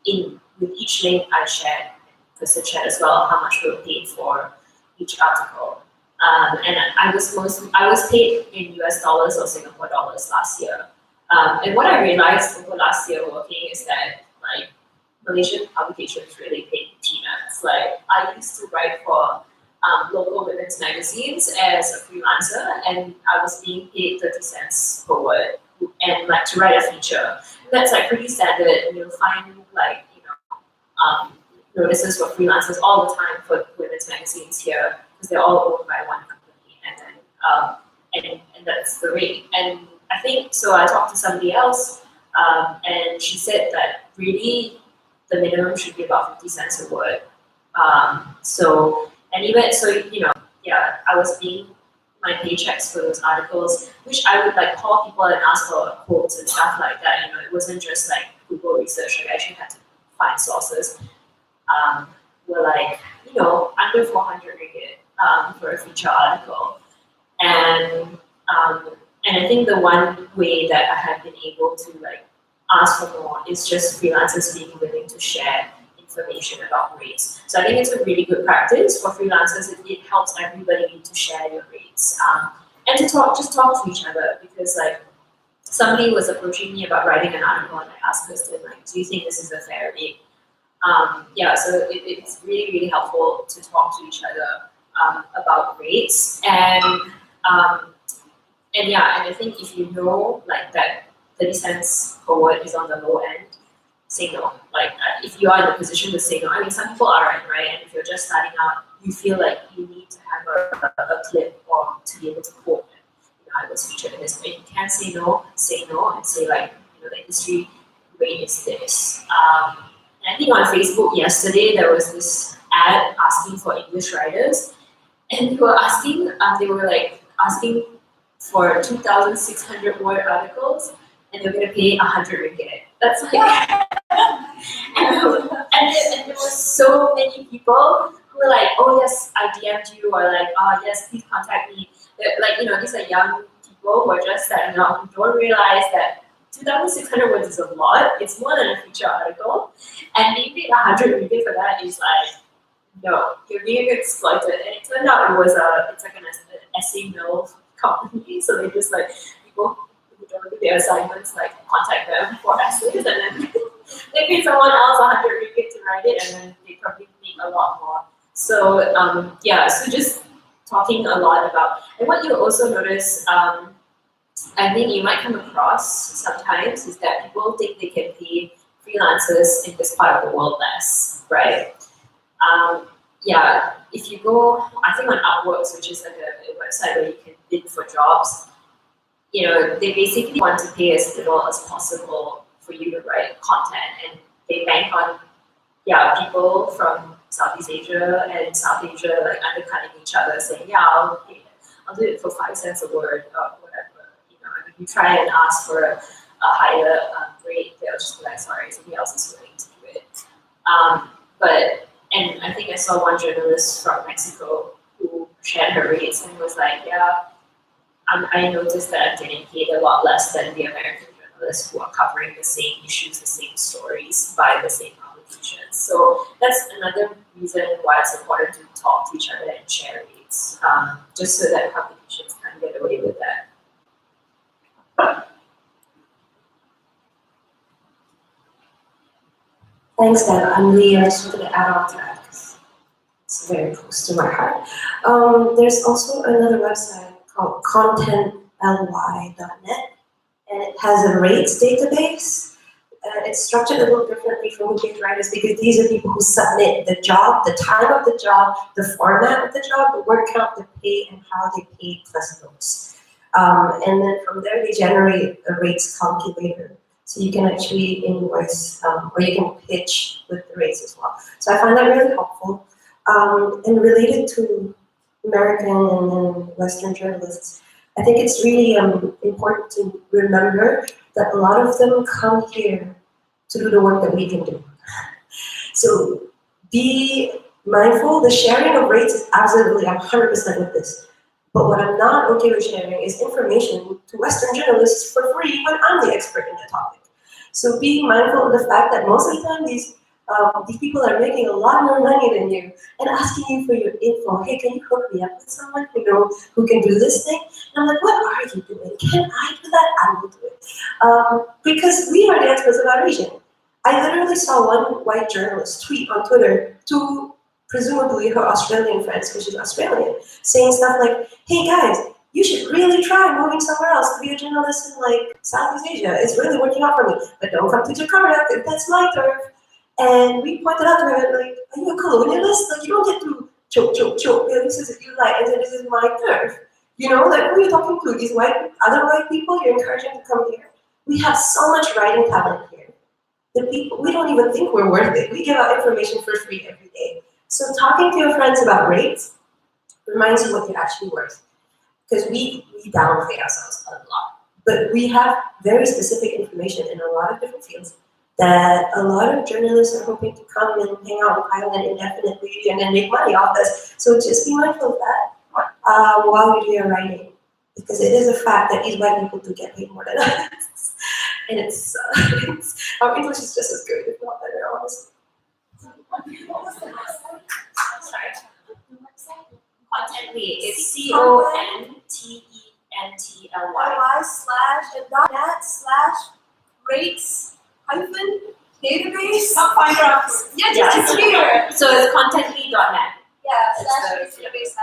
[SPEAKER 3] with each link I shared, Kirsten shared as well, how much we were paid for each article. And I was paid in US dollars or Singapore dollars last year. And what I realized over last year working is that Malaysian publications really paid peanuts. I used to write for local women's magazines as a freelancer, and I was being paid 30 cents per word, and to write a feature. That's pretty standard, and you'll find notices for freelancers all the time for women's magazines here because they're all owned by one company, and then and that's the rate. And I think so. I talked to somebody else, and she said that really the minimum should be about 50 cents a word. And even so, I was paying my paychecks for those articles, which I would call people and ask for quotes and stuff like that. It wasn't just Google research. I actually had to find sources. Were under 400 ringgit for a feature article, and I think the one way that I have been able to ask for more is just freelancers being willing to share information about rates. So I think it's a really good practice for freelancers. It helps everybody to share your rates and to talk to each other, because somebody was approaching me about writing an article, and I asked Kristen, do you think this is a fair rate? So it's really, really helpful to talk to each other about rates, and I think if you know that 30 cents per word is on the low end, say no. If you are in the position to say no, I mean, some people aren't, right? And if you're just starting out, you feel like you need to have a clip or to be able to quote that I was featured in this. But if you can say no, and say the industry
[SPEAKER 4] rate is this. And I think on Facebook yesterday there was this ad asking for English writers, and they were like asking for 2,600 word articles, and they're gonna pay 100 ringgit. That's like, and there were so many people who were like, oh yes, I DM'd you, or like, oh yes, please contact me. Like, these are young people who are just starting out, who don't realize that 2,600 words is a lot. It's more than a feature article, and maybe 100 ringgit for that is like, no, you're being exploited. And it turned out it's like an essay mill company, so they just like people who don't do their assignments like contact them for essays, and then they pay someone else 100 ringgit to write it, and then they probably make a lot more. So so just talking a lot about, and what you also notice, I think you might come across sometimes, is that people think they can pay freelancers in this part of the world less, right? If you go, I think on Upworks, which is like a website where you can bid for jobs, they basically want to pay as little as possible for you to write content, and they bank on people from Southeast Asia and South Asia like undercutting each other, saying, I'll do it for 5 cents a word or whatever. And if you try and ask for a higher rate, they'll just be like, sorry, somebody else is willing to do it. And I think I saw one journalist from Mexico who shared her rates and was like, I noticed that I'm getting paid a lot less than the American journalists who are covering the same issues, the same stories by the same publications. So that's another reason why it's important to talk to each other and share rates, just so that publications can get away with that.
[SPEAKER 5] Thanks, Deb. I'm Lee. I just wanted to add on to that because it's very close to my heart. There's also another website called contently.net, and it has a rates database. It's structured a little differently from who-page writers because these are people who submit the job, the time of the job, the format of the job, the word count, the pay, and how they pay plus notes. And then from there, they generate a rates calculator. So you can actually invoice, or you can pitch with the rates as well. So I find that really helpful. And related to American and then Western journalists, I think it's really important to remember that a lot of them come here to do the work that we can do. So be mindful. The sharing of rates is absolutely, I'm 100% with this. But what I'm not okay with sharing is information to Western journalists for free when I'm the expert in the topic. So being mindful of the fact that most of the time these people are making a lot more money than you and asking you for your info. Hey, can you hook me up with someone who can do this thing? And I'm like, what are you doing? Can I do that? I will do it. Because we are the experts of our region. I literally saw one white journalist tweet on Twitter to presumably her Australian friends, because she's Australian, saying stuff like, hey guys, you should really try moving somewhere else to be a journalist in like Southeast Asia. It's really working out for me. But don't come to Jakarta, because that's my turf. And we pointed out to her, like, are you a colonialist? Like, you don't get to choke. This is you like, and this is my turf. Like, who are you talking to? These other white people you're encouraging to come here? We have so much writing talent here. The people, we don't even think we're worth it. We give out information for free every day. So talking to your friends about rates reminds you what you're actually worth. Because we downplay ourselves a lot. But we have very specific information in a lot of different fields that a lot of journalists are hoping to come and hang out and pile in indefinitely and then make money off us. So just be mindful of that while you're doing your writing. Because it is a fact that these white people do get paid more than us. And it's our English is just as good, if not better, honestly.
[SPEAKER 4] Sorry. Contently. It's
[SPEAKER 6] contently.net/rates-database. It's here.
[SPEAKER 4] So it's contently.net.
[SPEAKER 6] /database/rates.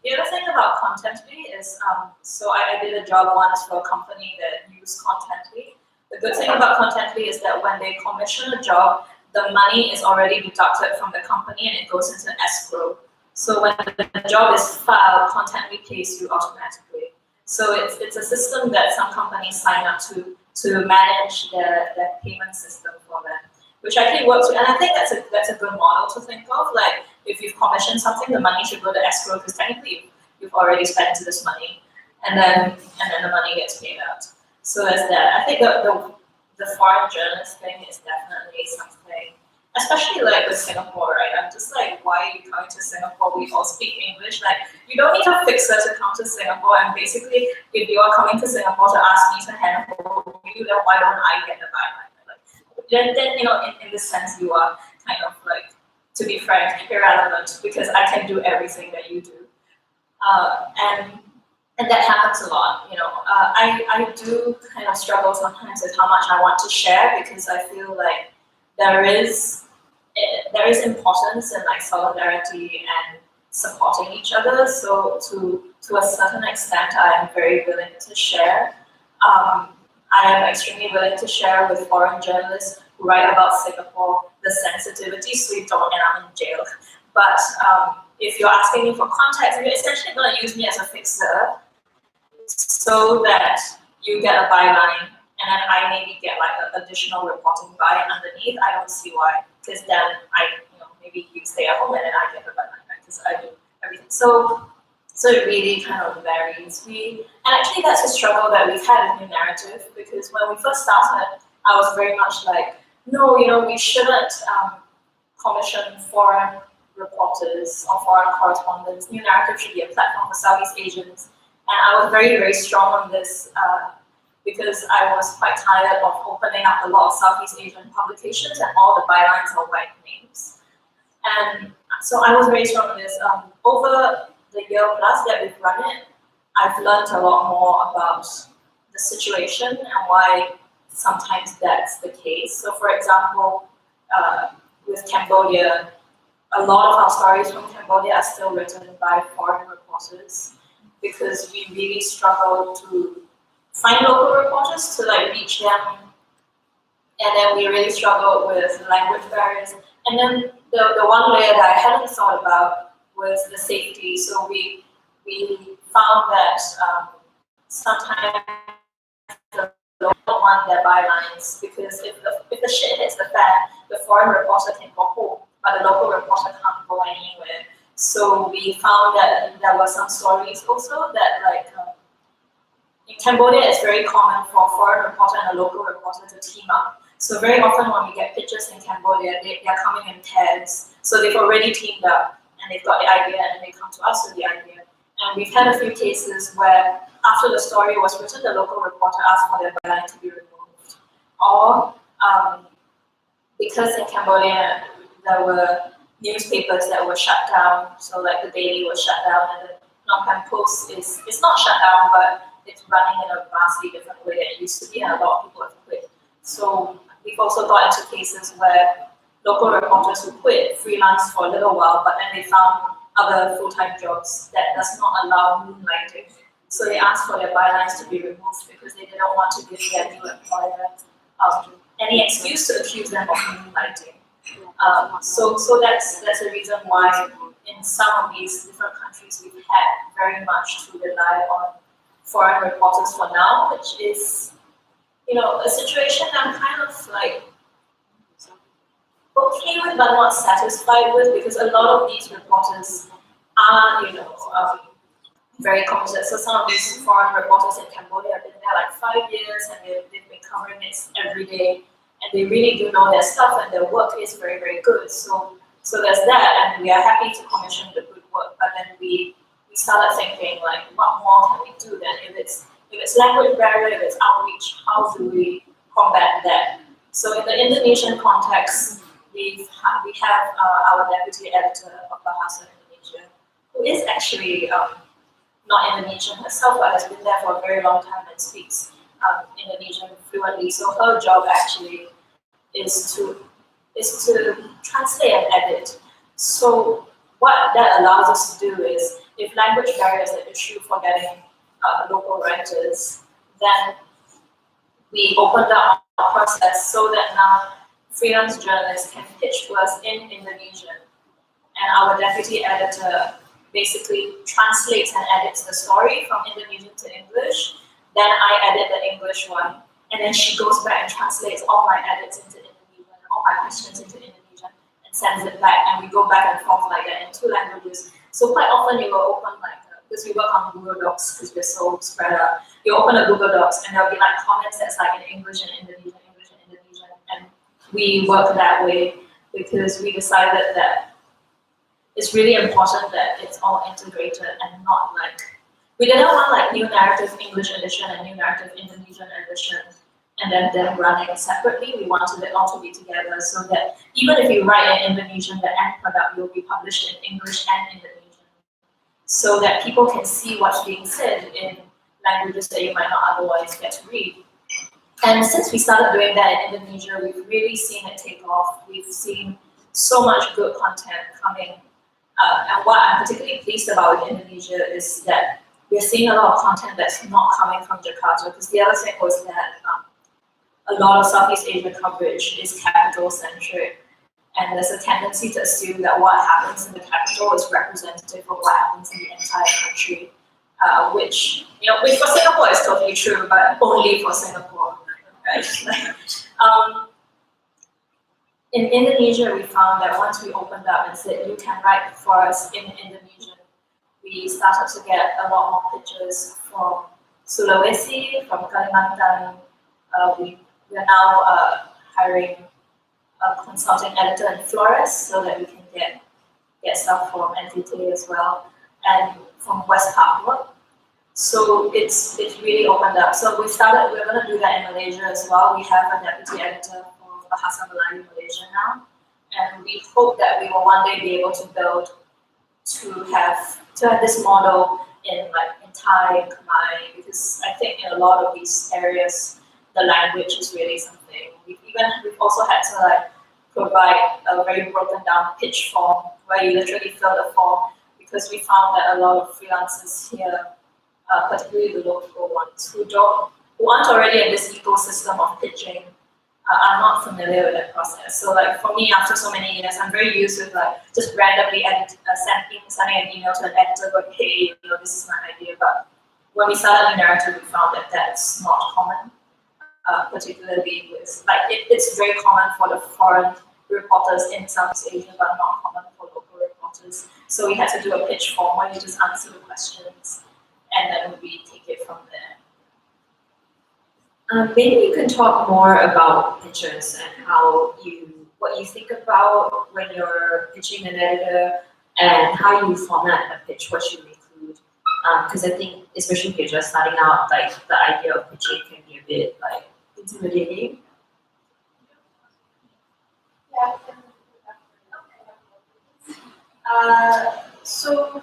[SPEAKER 3] The other thing about Contently is, so I did a job once for a company that used Contently. The good thing about Contently is that when they commission a job, the money is already deducted from the company and it goes into escrow. So when the job is filed, Contently pays you automatically. So it's a system that some companies sign up to to manage their payment system for them, which actually works. And I think that's a good model to think of. Like if you've commissioned something, the money should go to escrow because technically you've already spent this money, and then the money gets paid out. So there's that. I think the foreign journalist thing is definitely something, especially like with Singapore, right? I'm just like, why are you coming to Singapore? We all speak English. Like, you don't need a fixer to come to Singapore. And basically, if you are coming to Singapore to ask me to hand over you, then why don't I get the byline? Like, then you know, in this sense, you are kind of like, to be frank, irrelevant because I can do everything that you do. And that happens a lot, you know. I do kind of struggle sometimes with how much I want to share because I feel like there is importance in like solidarity and supporting each other. So to a certain extent, I am very willing to share. I am extremely willing to share with foreign journalists who write about Singapore the sensitivity so you don't end up in jail. But if you're asking me for context, you're essentially going to use me as a fixer so that you get a byline and then I maybe get like an additional reporting by underneath. I don't see why, because then maybe you stay at home and then I get the byline because I do everything. So it really kind of varies. And actually that's a struggle that we've had in New Naratif because when we first started, I was very much like, no, we shouldn't commission foreign reporters or foreign correspondents. New Naratif should be a platform for Southeast Asians. And I was very, very strong on this because I was quite tired of opening up a lot of Southeast Asian publications and all the bylines are white names. And so I was very strong on this. Over the year plus that we've run it, I've learned a lot more about the situation and why sometimes that's the case. So for example, with Cambodia, a lot of our stories from Cambodia are still written by foreign reporters because we really struggle to find local reporters to like reach them, and then we really struggle with language barriers. And then the one layer that I hadn't thought about was the safety. So we found that sometimes the local don't want their bylines because if the shit hits the fan, the foreign reporter can go home, but the local reporter can't go anywhere. So we found that there were some stories also that like in Cambodia it's very common for a foreign reporter and a local reporter to team up. So very often when we get pictures in Cambodia, they're coming in pairs. So they've already teamed up and they've got the idea and they come to us with the idea. And we've had a few cases where after the story was written, the local reporter asked for their byline to be removed. Or because in Cambodia there were newspapers that were shut down, so like the Daily was shut down and the Phnom Penh Post it's not shut down, but it's running in a vastly different way than it used to be, and a lot of people have quit. So we've also got into cases where local reporters who quit freelance for a little while, but then they found other full-time jobs that does not allow moonlighting. So they asked for their bylines to be removed because they didn't want to give their new employer any excuse to accuse them of moonlighting. So that's a reason why in some of these different countries we've had very much to rely on foreign reporters for now, which is, a situation I'm kind of like okay with but not satisfied with because a lot of these reporters are, very committed. So some of these foreign reporters in Cambodia have been there like 5 years and they've been covering it every day. And they really do know their stuff and their work is very, very good. So there's that, and we are happy to commission the good work. But then we started thinking like, what more can we do then? If it's language barrier, if it's outreach, how do we combat that? So in the Indonesian context, we have our deputy editor of Bahasa Indonesia, who is actually not Indonesian herself, but has been there for a very long time and speaks Indonesian fluently. So her job actually is to translate and edit. So what that allows us to do is, if language barrier is an issue for getting local writers, then we opened up our process so that now freelance journalists can pitch to us in Indonesian, and our deputy editor basically translates and edits the story from Indonesian to English. Then I edit the English one, and then she goes back and translates all my edits into Indonesian, all my questions into Indonesian, and sends it back, and we go back and forth like that in 2 languages. So quite often you will open like, because we work on Google Docs because we're so spread out, you open a Google Docs and there'll be like comments that's like in English and Indonesian, and we work that way because we decided that it's really important that it's all integrated and not like, we didn't want like new narrative English edition and new narrative Indonesian edition and then them running separately. We wanted it all to be together so that even if you write in Indonesian, the end product will be published in English and Indonesian, so that people can see what's being said in languages that you might not otherwise get to read. And since we started doing that in Indonesia, we've really seen it take off. We've seen so much good content coming. And what I'm particularly pleased about in Indonesia is that we're seeing a lot of content that's not coming from Jakarta, because the other thing was that a lot of Southeast Asia coverage is capital-centric, and there's a tendency to assume that what happens in the capital is representative of what happens in the entire country, which for Singapore is totally true, but only for Singapore, right? In Indonesia, we found that once we opened up and said, you can write for us in Indonesian, we started to get a lot more pitches from Sulawesi, from Kalimantan. We are now hiring a consulting editor in Flores so that we can get stuff from NTT as well, and from West Papua. So it's really opened up. So we're going to do that in Malaysia as well. We have a deputy editor for Bahasa Melayu Malaysia now, and we hope that we will one day be able to have this model in Thai and Khmer, because I think in a lot of these areas the language is really something. We've also had to provide a very broken down pitch form where you literally fill the form, because we found that a lot of freelancers here, particularly the local ones who aren't already in this ecosystem of pitching, are not familiar with that process. So for me, after so many years, I'm very used with just randomly sending an email to an editor going, hey, this is my idea. But when we started Naratif, we found that that's not common, particularly with it's very common for the foreign reporters in Southeast Asia, but not common for local reporters. So we had to do a pitch form where you just answer the questions, and then we take it from there.
[SPEAKER 4] Maybe you can talk more about pitches and what you think about when you're pitching an editor, and how you format a pitch, what you include. Because I think, especially if you're just starting out, the idea of pitching can be a bit intimidating.
[SPEAKER 3] So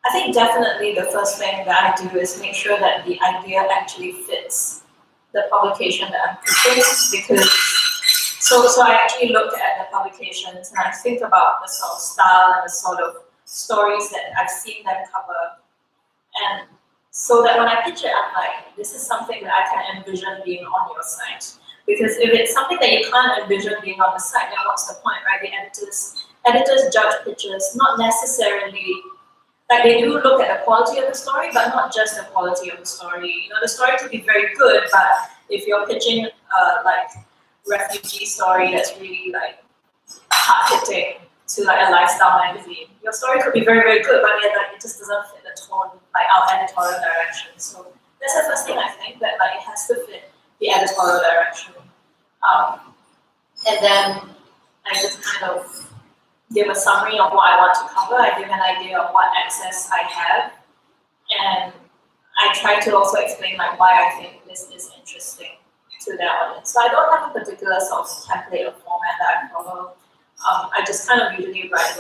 [SPEAKER 3] I think definitely the first thing that I do is make sure that the idea actually fits the publication that I'm pitching, because so I actually look at the publications and I think about the sort of style and the sort of stories that I've seen them cover, and so that when I pitch it, I'm like, this is something that I can envision being on your site. Because if it's something that you can't envision being on the site, then what's the point, right? The editors judge pitches not necessarily. They do look at the quality of the story, but not just the quality of the story. The story could be very good, but if you're pitching refugee story that's really hard-hitting to a lifestyle magazine, your story could be very, very good, but it just doesn't fit the tone, our editorial direction. So that's the first thing I think, that it has to fit the editorial direction. And then I just kind of give a summary of what I want to cover. I give an idea of what access I have, and I try to also explain why I think this is interesting to that audience. So I don't have a particular sort of template or format that I follow. I just kind of usually write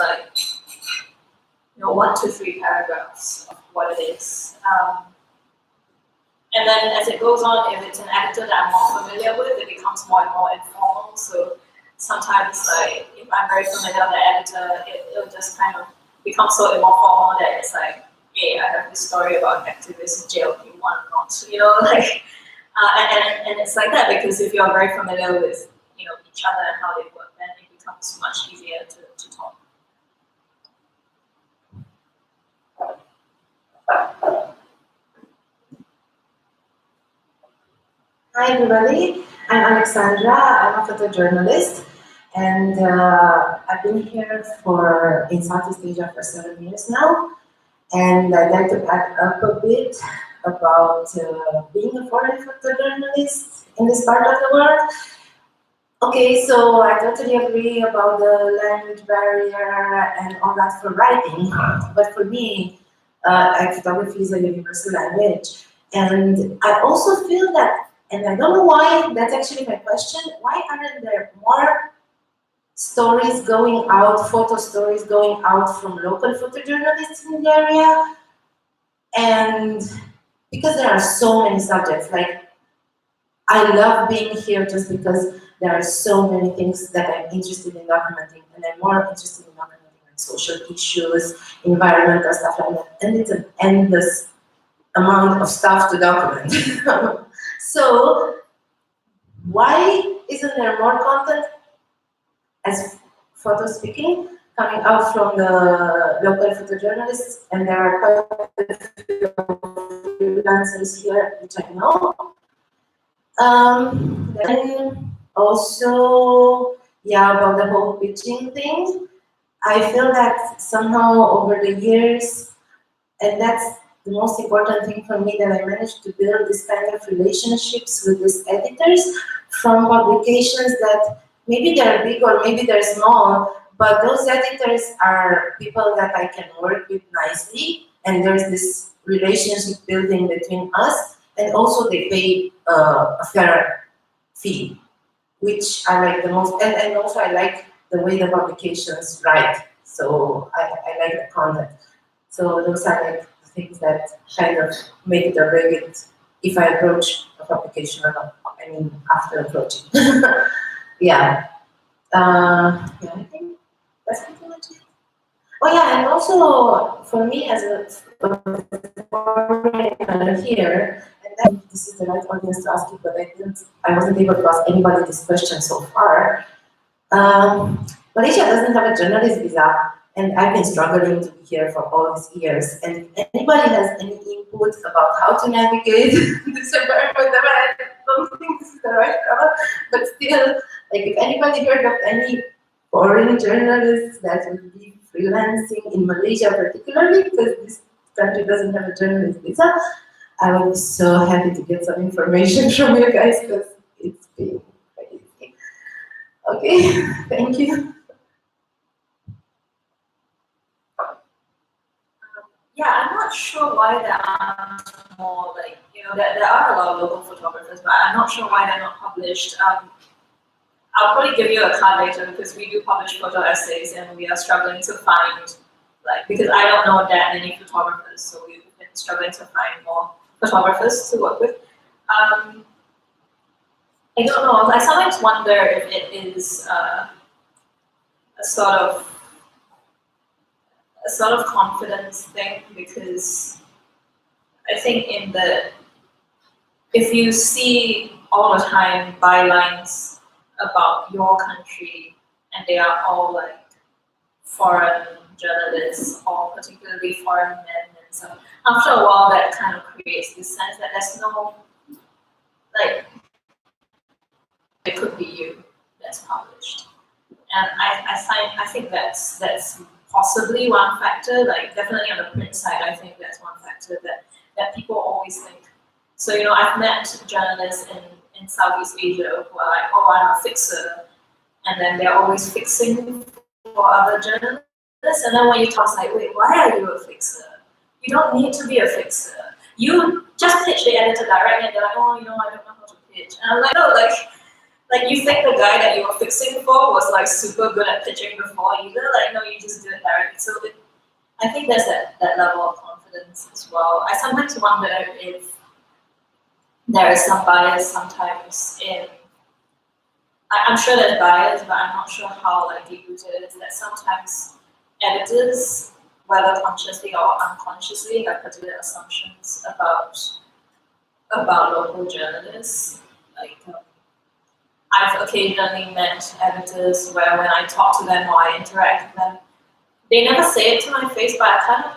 [SPEAKER 3] 1 to 3 paragraphs of what it is. And then as it goes on, if it's an editor that I'm more familiar with, it becomes more and more informal. So sometimes, if I'm very familiar with the editor, it'll just kind of become so more formal that it's hey, I have this story about activist JLP1 not, and it's like that, because if you're very familiar with, each other and how they work, then it becomes much easier to talk.
[SPEAKER 7] Hi everybody, I'm Alexandra, I'm a photojournalist and I've been here in Southeast Asia for 7 years now, and I'd like to add up a bit about being a foreign photojournalist in this part of the world. Okay, so I totally agree about the language barrier and all that for writing, but for me, photography is a universal language. And I also feel that, and I don't know why, that's actually my question, why aren't there more stories going out, photo stories going out from local photojournalists in the area? And because there are so many subjects, like I love being here just because there are so many things that I'm interested in documenting, and I'm more interested in documenting like social issues, environmental stuff like that, and it's an endless amount of stuff to document. So why isn't there more content as photo speaking coming out from the local photojournalists? And there are quite a few freelancers here, which I know. Then also, yeah, about the whole pitching thing, I feel that somehow over the years, and that's the most important thing for me, that I managed to build this kind of relationships with these editors from publications that maybe they're big or maybe they're small, but those editors are people that I can work with nicely, and there's this relationship building between us, and also they pay a fair fee, which I like the most, and also I like the way the publications write, so I like the content. So those are like the things that kind of make it or break it if I approach a publication or not. I mean, after approaching. Yeah. Yeah, I think that's pretty much it. Oh yeah, and also for me as a foreigner here, and then this is the right audience to ask it, but I wasn't able to ask anybody this question so far. Malaysia doesn't have a journalist visa, and I've been struggling to be here for all these years. And if anybody has any input about how to navigate this environment, I don't think this is the right cover, but still, like if anybody heard of any foreign journalists that would be freelancing in Malaysia particularly, because this country doesn't have a journalist visa, I would be so happy to get some information from you guys, because it's been crazy. Okay, thank you.
[SPEAKER 3] Yeah, I'm not sure why there aren't more, like, there are a lot of local photographers, but I'm not sure why they're not published. I'll probably give you a card later because we do publish photo essays and we are struggling to find, because I don't know that many photographers, so we've been struggling to find more photographers to work with. I don't know, I sometimes wonder if it is a sort of confidence thing, because I think if you see all the time bylines about your country and they are all like foreign journalists or particularly foreign men, and so after a while that kind of creates this sense that there's no, like, it could be you that's published. And I think that's possibly one factor, like definitely on the print side, I think that's one factor that people always think. So, I've met journalists in Southeast Asia who are like, oh, I'm a fixer, and then they're always fixing for other journalists, and then when you talk, it's like, wait, why are you a fixer? You don't need to be a fixer. You just pitch the editor directly, and they're like, oh, I don't know how to pitch. And I'm like, no, like you think the guy that you were fixing for was like super good at pitching before either? Like, no, you just do it directly. So I think there's that level of confidence as well. I sometimes wonder if there is some bias sometimes in, I'm sure there's bias, but I'm not sure how deep rooted it is, that sometimes editors, whether consciously or unconsciously, have particular assumptions about local journalists. I've occasionally met editors where when I talk to them or I interact with them, they never say it to my face, but I kind of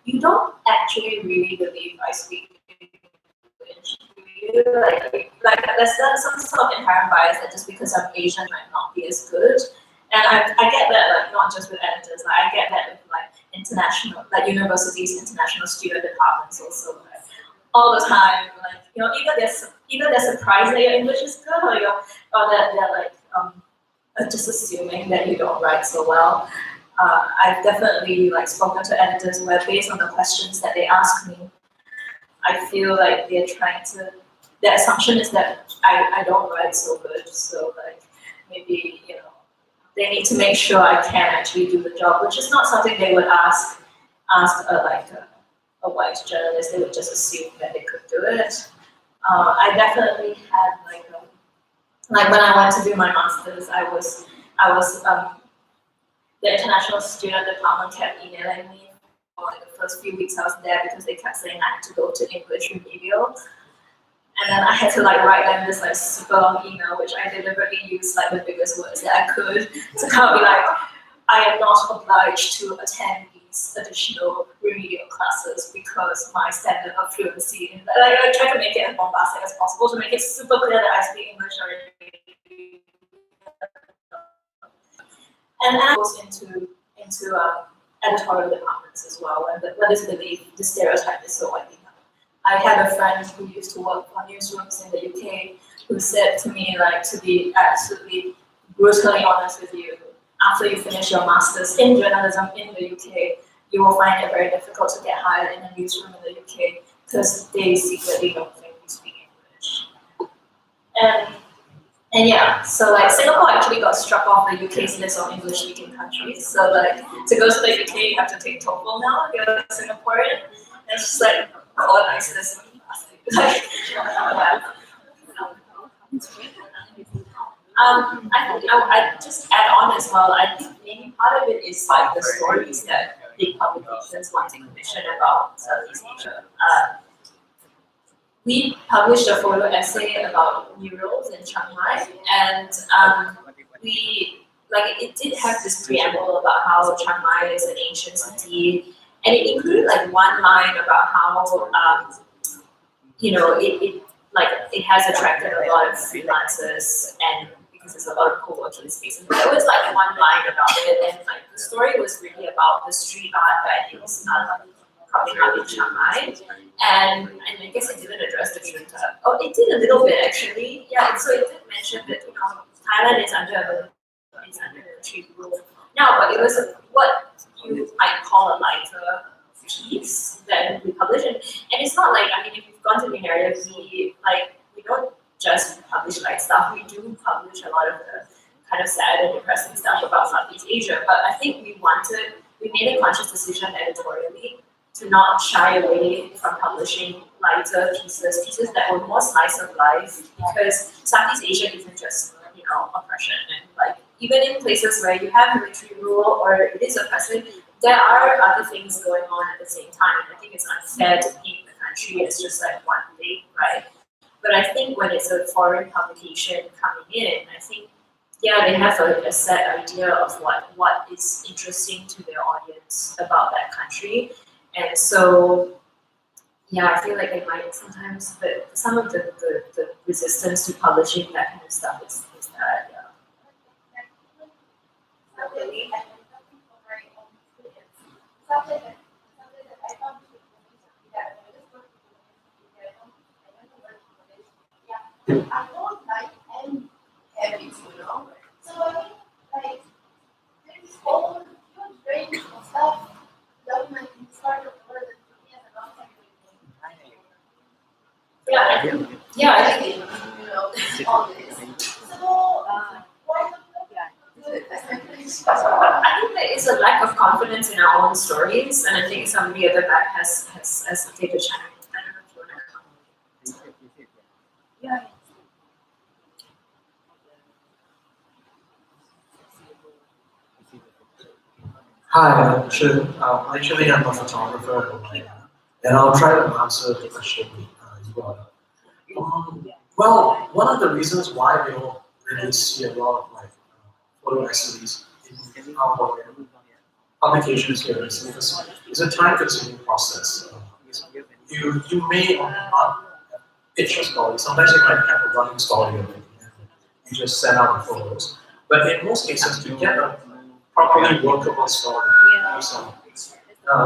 [SPEAKER 3] you don't actually really believe I speak English, do feel like there's some sort of inherent bias that just because I'm Asian might not be as good. And I get that, like, not just with editors, like, I get that with like international, like universities, international student departments also, like, all the time, like, you know, either they're surprised that your English is good, or that they're like just assuming that you don't write so well. I've definitely like spoken to editors where, based on the questions that they ask me, I feel like they're trying to. Their assumption is that I don't write so good, so like maybe, you know, they need to make sure I can actually do the job, which is not something they would ask a white journalist. They would just assume that they could do it. I definitely had like when I went to do my masters, I was the international student department kept emailing me for like the first few weeks I was there, because they kept saying I had to go to English remedial. And then I had to like write them this like super long email, which I deliberately used like the biggest words that I could to kind of be like, I am not obliged to attend these additional remedial classes because my standard of fluency. Like, I tried to make it as bombastic as possible to make it super clear that I speak English already. And that goes into editorial departments as well, and where this belief, the stereotype is so widely known. I had a friend who used to work for newsrooms in the UK who said to me, like, to be absolutely brutally honest with you, after you finish your master's in journalism in the UK, you will find it very difficult to get hired in a newsroom in the UK because they secretly don't think you speak English. And yeah, so like Singapore actually got struck off the UK's list of English-speaking countries. So like to go to the UK, you have to take TOEFL now if you're a Singaporean. And it's just like colonize like, yeah. I think I just add on as well. I think maybe part of it is like the stories that big publications want to commission about Southeast Asia. We published a photo essay about murals in Chiang Mai, and it did have this preamble about how Chiang Mai is an ancient city, and it included like one line about how it has attracted a lot of freelancers, and because there's a lot of co-working spaces. There was like one line about it, and like the story was really about the street art that is coming up in Chiang Mai. And I guess it didn't address the junta. Oh, it did a little bit actually. Yeah, so it did mention that Thailand is under a military rule now, but it was what you might call a lighter piece that we published. And it's not like, I mean, if you've gone to the area, we don't just publish light stuff. We do publish a lot of the kind of sad and depressing stuff about Southeast Asia. But I think we made a conscious decision editorially to not shy away from publishing lighter pieces that were more slice of life, because Southeast Asia isn't just oppression, and like even in places where you have military rule or it is oppressive, there are other things going on at the same time. And I think it's unfair to paint the country as just like one thing, right? But I think when it's a foreign publication coming in, I think they have a set idea of what is interesting to their audience about that country. And so, I feel like it might sometimes, but some of the resistance to publishing that kind of stuff is that,
[SPEAKER 6] I don't like any habits, So I mean, like, there's whole huge range of stuff that might be started for the long time.
[SPEAKER 3] I think
[SPEAKER 6] All this. So, why not?
[SPEAKER 3] I think there is a lack of confidence in our own stories, and I think somebody at the back has taken a chance. I don't know if you want to comment. Yeah.
[SPEAKER 8] Hi, I'm Shin. Actually, I'm a photographer, and I'll try to answer the question you brought up. Well, one of the reasons why we don't really see a lot of photo essays in our publications here is because it's a time-consuming process. You may or may not pitch a story. Sometimes you might have a running story already, and you just send out the photos. But in most cases, to get a properly workable story,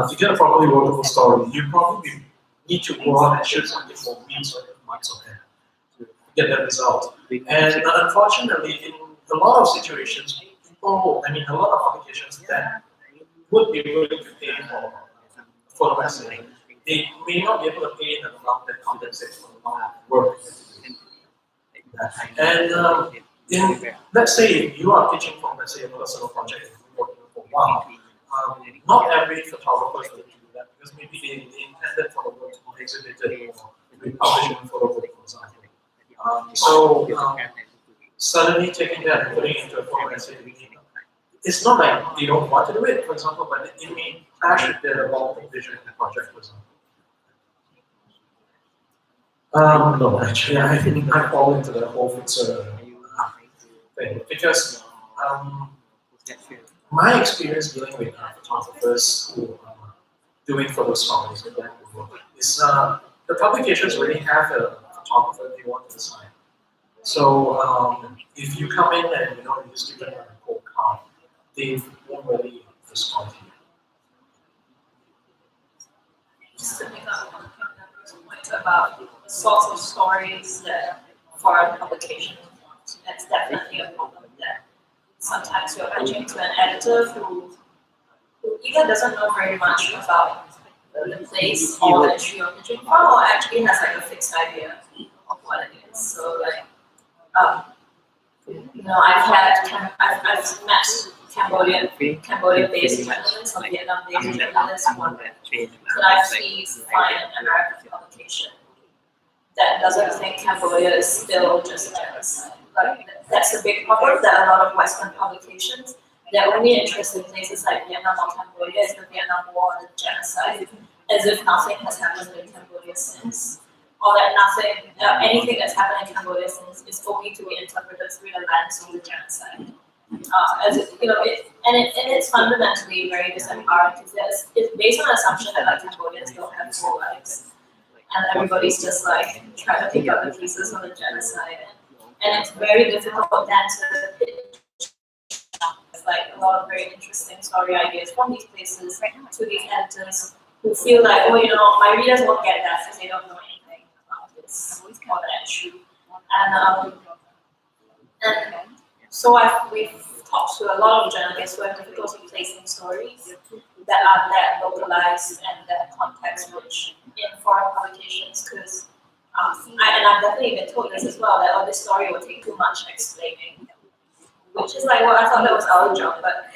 [SPEAKER 8] to get a properly workable story, you probably need to go out and shoot something for weeks or months ahead to get that result. And unfortunately, in a lot of situations, a lot of applications that would be willing to pay for the messaging, they may not be able to pay in an amount that compensates for the amount of work. And let's say you are pitching from, let's say, a personal project that you're working on for a while. Not every photographer is going to do that because maybe they intended for the work to be exhibited or to be published in a photo book, for example. Suddenly taking that and putting it into a format and saying, it's not like they don't want to do it, for example, but it may clash with their long-term vision of the project, for example. No, actually, I think I fall into the whole fixer thing because my experience dealing with photographers who are doing photo stories is the publications already have a photographer they want to assign. So if you come in and you just give them a cold card, they won't really respond to you.
[SPEAKER 3] Just to make a point about the sorts of stories that foreign publication want, that's definitely a problem there. Sometimes you're pitching to an editor who either doesn't know very much about the place or the issue you're pitching from, or actually has like a fixed idea of what it is. So like, I've met Cambodia-based journalists or Vietnam-based journalists who want could I please find an American publication that doesn't think Cambodia is still just genocide. Like, that's a big problem that a lot of Western publications, they're only interested in places like Vietnam or Cambodia is the Vietnam War and the genocide, as if nothing has happened in Cambodia since. Or that anything that's happened in Cambodia since is only to be interpreted through the lens of the genocide. It's fundamentally very disempowering because it's based on the assumption that like Cambodians don't have full lives, and everybody's just like trying to pick up the pieces of the genocide, and it's very difficult then to pitch like a lot of very interesting story ideas from these places to these editors who feel like, my readers won't get that because they don't know anything about this or that issue, and so we've talked to a lot of journalists who have difficulty placing stories that are that localized and that context-rich in foreign publications. Because, I've definitely been told this as well, that this story will take too much explaining, which is like, well, I thought that was our job, but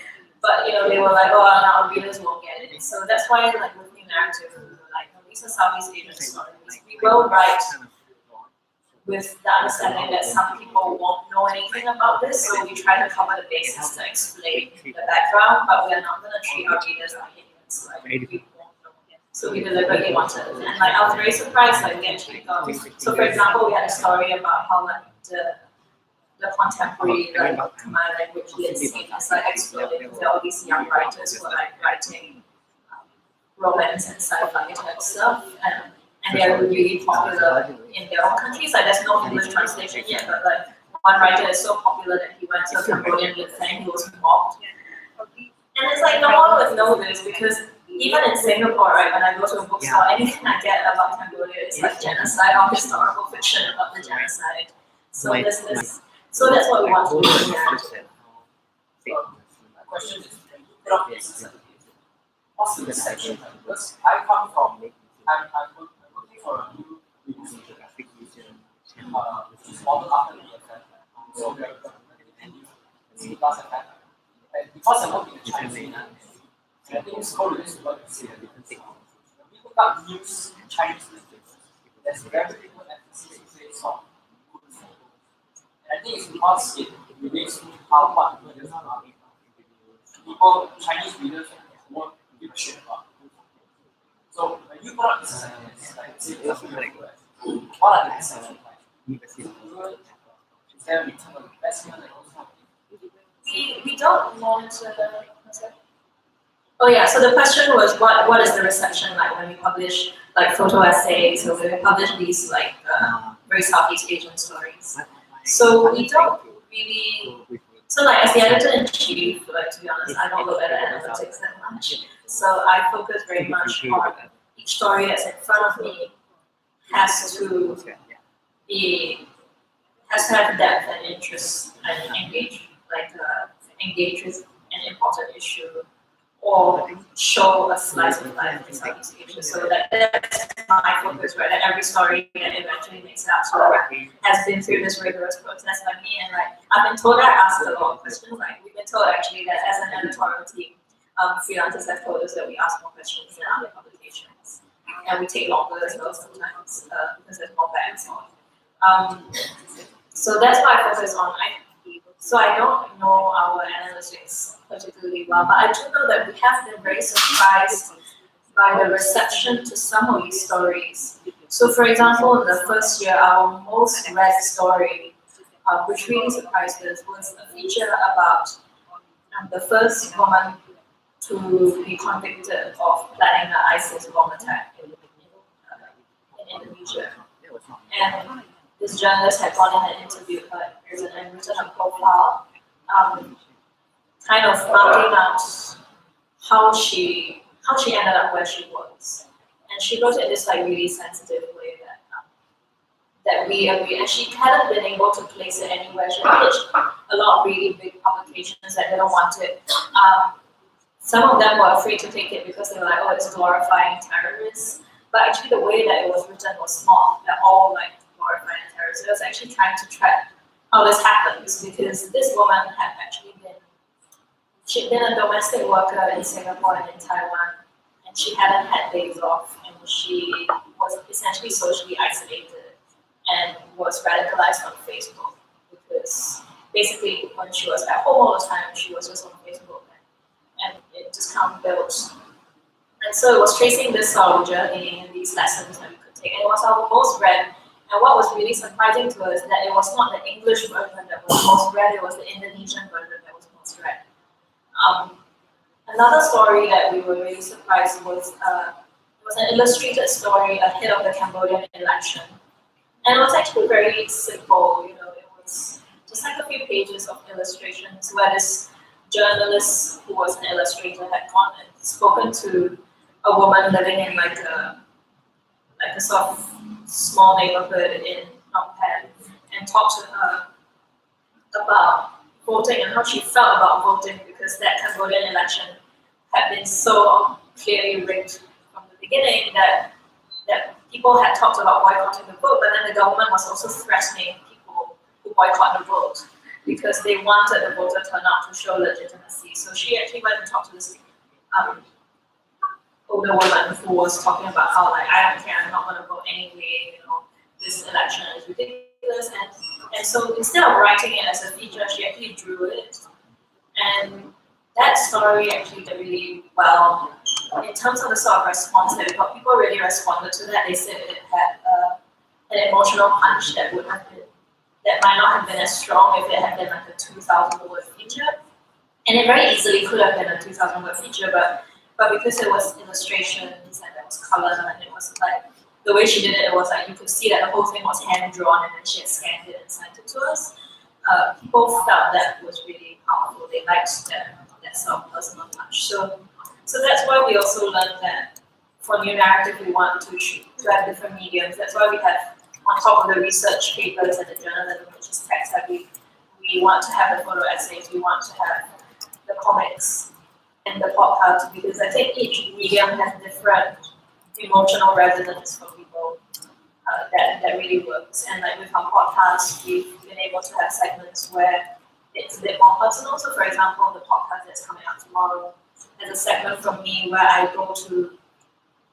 [SPEAKER 3] they were like, our readers won't get it. So that's why, like with New Naratif, like these are Southeast Asian stories. We will write with the understanding that some people won't know anything about this, so we try to cover the bases to explain the background, but we are not going to treat our readers like idiots. Like, we won't know. So we deliberately wanted, and like I was very surprised, like we actually got. So for example, we had a story about how like the contemporary like Khmer language lit scene is like exploding because all these young writers were like writing romance and sci-fi type stuff, and they're really popular in their own countries. Like there's no English translation yet, but like one writer is so popular that he went to a Cambodian lit thing, he was mobbed. And it's like no one would know this because even in Singapore, right, when I go to a bookstore, anything I get about Cambodia is like genocide or historical fiction about the genocide. So so that's what we want to do here.
[SPEAKER 9] My question is, what's the section? Because I come from, I'm looking for a new music which is modeled after the effect. So C plus effect. And because I work in the Chinese scene, I think it's co-released to work in the people that use Chinese music, there's very little emphasis on good music. And I think it's because it relates to how what people, Chinese readers, won't give a shit about. So when you brought this what are the essential is there a return on investment and also
[SPEAKER 3] We don't monitor
[SPEAKER 4] Oh yeah, so the question was what is the reception like when we publish like photo essays or when we publish these like very Southeast Asian stories. So we don't really, so like as the editor-in-chief, like to be honest, I don't look at the analytics that much. So I focus very much on each story that's in front of me has to have depth and interest and engage with an important issue or show a slice of life in Southeast Asia. So that's my focus, right? That every story that eventually makes it out to has been through this rigorous process by me. And like I've been told I asked a lot of questions. Like we've been told actually that as an editorial team, freelancers have told us that we ask more questions in other publications. And we take longer as well sometimes because there's more back and forth. So that's what I focus on. So I don't know our analytics particularly well, but I do know that we have been very surprised by the reception to some of these stories. So for example, in the first year, our most read story, which really surprised us, was a feature about the first woman to be convicted of planning an ISIS bomb attack in Indonesia. And this journalist had gone in and interviewed her and written a profile, kind of mapping out how she ended up where she was. And she wrote it in this like really sensitive way that we agree. And she hadn't been able to place it anywhere. She pitched a lot of really big publications that didn't want it. Some of them were afraid to take it because they were like, oh, it's glorifying terrorists. But actually the way that it was written was not at all like glorifying terrorists. It was actually trying to track how this happens because this woman had actually she'd been a domestic worker in Singapore and in Taiwan, and she hadn't had days off, and she was essentially socially isolated and was radicalized on Facebook because basically when she was at home all the time, she was just on Facebook and it just kind of built. And so it was tracing this sort of journey and these lessons that we could take, and it was our most read. And what was really surprising to us that it was not the English version that was most read, it was the Indonesian version that was most read. Another story that we were really surprised was an illustrated story ahead of the Cambodian election. And it was actually very simple, you know, it was just like a few pages of illustrations where this journalist who was an illustrator had gone and spoken to a woman living in like a sort of small neighborhood in Phnom Penh and talked to her about voting and how she felt about voting because that Cambodian election had been so clearly rigged from the beginning that people had talked about boycotting the vote, but then the government was also threatening people who boycott the vote because they wanted the voter turnout to show legitimacy. So she actually went and talked to this older woman who was talking about how like I don't care, I'm not going to vote anyway. You know, this election is ridiculous, and so instead of writing it as a feature, she actually drew it, and that story actually did really well in terms of the sort of response that we got. People really responded to that. They said it had an emotional punch that might not have been as strong if it had been like a 2,000 word feature, and it very easily could have been a 2,000 word feature, but because it was illustrations and there was color and it was like the way she did it, it was like you could see that the whole thing was hand drawn and then she had scanned it and sent it to us. People felt that was really powerful. They liked that sort of personal touch. So that's why we also learned that for new narrative we want to have different mediums. That's why we have on top of the research papers and the journalism, which is text, that we want to have the photo essays, we want to have the comics and the podcast, because I think each medium has different emotional resonance for people that really works. And like with our podcast, we've been able to have segments where it's a bit more personal. So for example, the podcast that's coming out tomorrow has a segment from me where I go to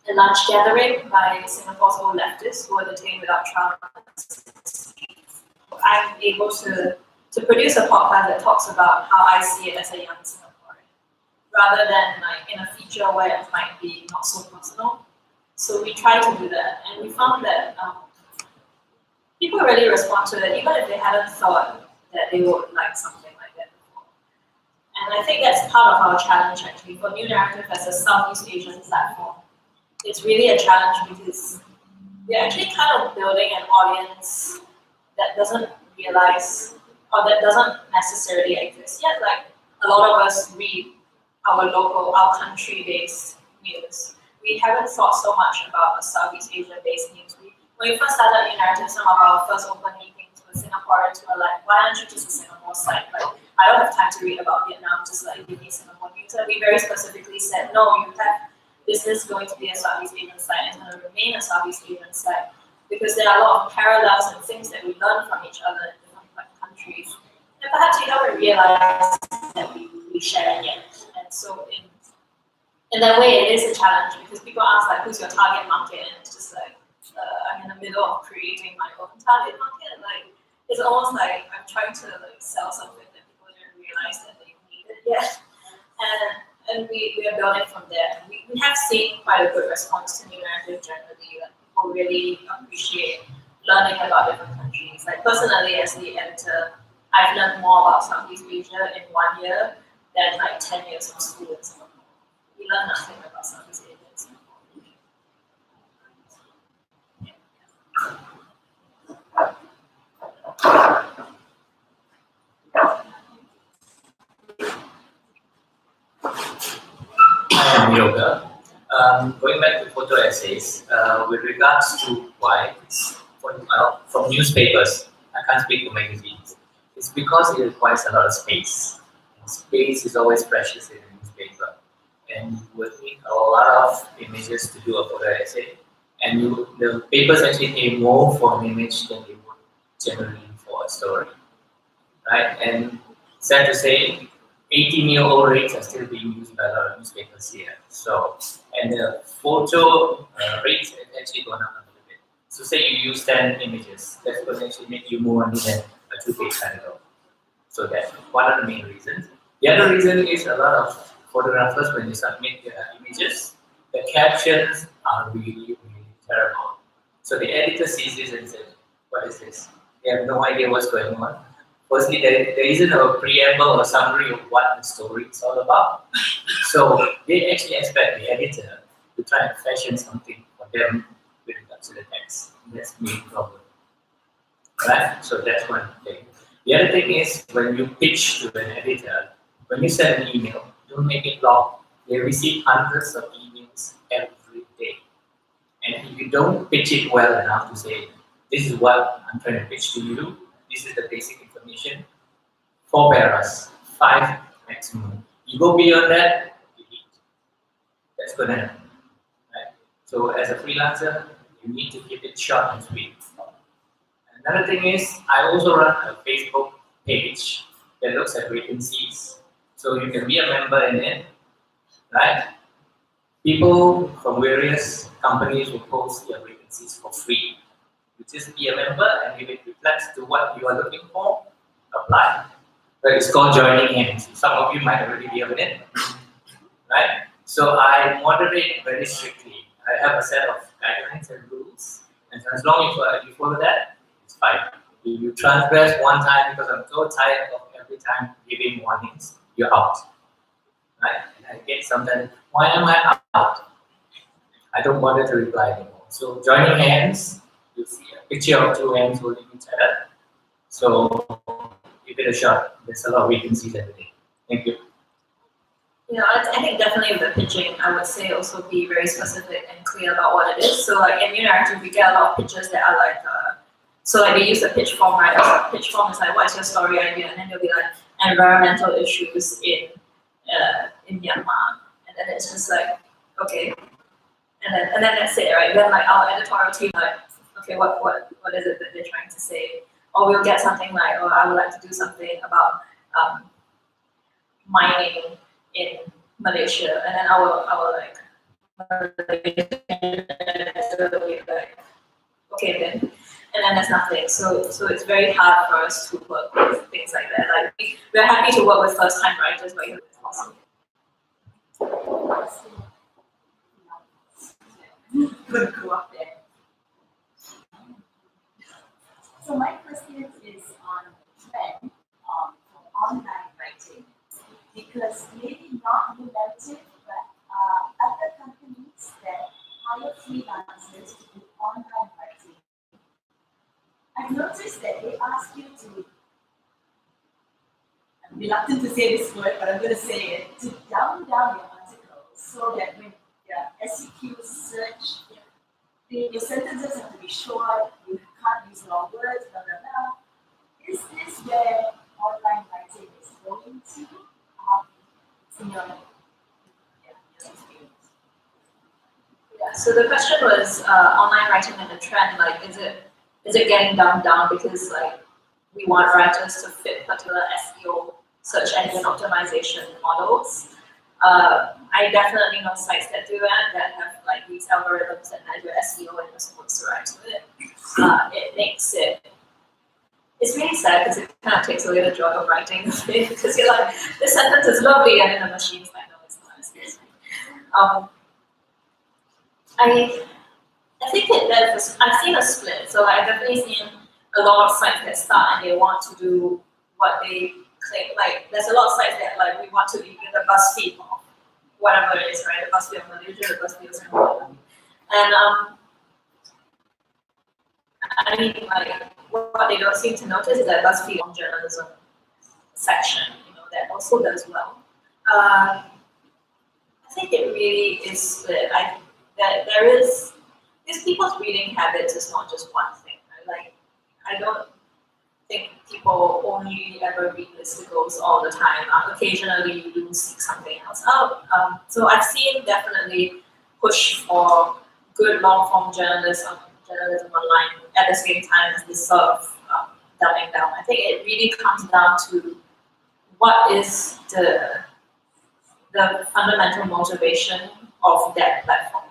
[SPEAKER 4] a lunch gathering by Singapore's old leftists who are detained without trial. I'm able to produce a podcast that talks about how I see it as a young Singaporean, rather than like in a feature where it might be not so personal. So we try to do that, and we found that people really respond to it, even if they hadn't thought that they would like something like that before.
[SPEAKER 3] And I think that's part of our challenge actually for New Narrative as a Southeast Asian platform. It's really a challenge because we're actually kind of building an audience that doesn't realize or that doesn't necessarily exist yet. Like a lot of us read our local, our country-based news. We haven't thought so much about the Southeast Asia-based news. When we first started New Narrative, some of our first open meetings with Singaporeans were like, why aren't you just a Singapore site? Like, I don't have time to read about Vietnam, just like give me Singapore news. And we very specifically said, no, you have this is going to be a Southeast Asian site, and it's going to remain a Southeast Asian site because there are a lot of parallels and things that we learn from each other in different countries. And perhaps you haven't realized that we share yet. And so in that way, it is a challenge because people ask like, who's your target market? And it's just like, I'm in the middle of creating my own target market. Like, it's almost like I'm trying to like sell something that people didn't realize that they needed yet. And we are building from there. We have seen quite a good response to New Narrative generally. Like, people really appreciate learning about different countries. Like personally, as the editor, I've learned more about Southeast Asia in 1 year than like 10 years of school in Singapore. We learn nothing about Southeast Asia in Singapore.
[SPEAKER 10] I am Yoga. Going back to photo essays, with regards to why it's from newspapers, I can't speak to magazines. It's because it requires a lot of space. And space is always precious in a newspaper. And you would need a lot of images to do a photo essay. And the papers actually pay more for an image than they would generally for a story. Right? And sad to say, 18-year-old rates are still being used by a lot of newspapers here. So, and the photo rates have actually gone up a little bit. So say you use 10 images, that's going to actually make you more money than a 2-page catalog. So that's one of the main reasons. The other reason is a lot of photographers, when they submit their images, the captions are really, really terrible. So the editor sees this and says, what is this? They have no idea what's going on. Firstly, there isn't a preamble or summary of what the story is all about. So they actually expect the editor to try and fashion something for them with regards to the text. That's the main problem. Right? So that's one thing. The other thing is when you pitch to an editor, when you send an email, don't make it long. They receive hundreds of emails every day. And if you don't pitch it well enough to say, this is what I'm trying to pitch to you, this is the basic information, 4 paras, 5 maximum. You go beyond that, delete. That's gonna happen. Right? So as a freelancer, you need to keep it short and sweet. Another thing is, I also run a Facebook page that looks at vacancies. So you can be a member in it, right? People from various companies will post their vacancies for free. You just be a member, and if it reflects to what you are looking for, apply. But it's called joining hands. Some of you might already be on it, right? So I moderate very strictly. I have a set of guidelines and rules, and as long as you follow that, it's fine. If you transgress one time because I'm so tired of every time giving warnings, you're out. Right? And I get sometimes, why am I out? I don't bother to reply anymore. So joining hands, you see a picture of 2 hands holding each other. So give it a shot. There's a lot of vacancies every day. Thank you.
[SPEAKER 3] I think definitely with the pitching, I would say also be very specific and clear about what it is. So like in New Narrative, we get a lot of pitches that are like, so like they use the pitch form, right? So pitch form is like, what's your story idea? And then they'll be like, environmental issues in Myanmar. And then it's just like, okay. And then that's it, right? Then like our editorial team, like, okay, what is it that they're trying to say? Or we'll get something like, oh, I would like to do something about mining in Malaysia, and then our like, okay then, and then there's nothing. So it's very hard for us to work with things like that. Like we're happy to work with first-time writers, but it's possible. Go up there.
[SPEAKER 11] So my question is on trend for online writing. because maybe not new narrative, but other companies that hire freelancers to do online writing. I've noticed that they ask you to, I'm reluctant to say this word, but I'm going to say it, to dumb down your articles so that when your SEQ search, your sentences have to be short, you can't use long words, blah, blah, blah. Is this where online writing is going to? In your experience?
[SPEAKER 4] Yeah, so the question was online writing and the trend, like is it getting dumbed down because like we want writers to fit particular SEO search engine optimization models? I definitely know sites that do that have like these algorithms that measure SEO and you're supposed to write to it. It makes it's really sad because it kind of takes away the joy of writing because you're like, this sentence is lovely, and then the machine's like, no, it's not. Excuse me. I think I've seen a split. So I've definitely seen a lot of sites that start and they want to do what they claim. Like there's a lot of sites that like we want to be the BuzzFeed of whatever it is, right? The BuzzFeed of Malaysia, the BuzzFeed of Singapore, and I mean, like, what they don't seem to notice is that BuzzFeed on journalism section, that also does well. I think it really is split. That because people's reading habits is not just one thing. Right? Like, I don't think people only ever read listicles all the time. Occasionally, you do seek something else out. So I've seen definitely push for good long-form journalism online at the same time as this sort of dumbing down. I think it really comes down to what is the fundamental motivation of that platform.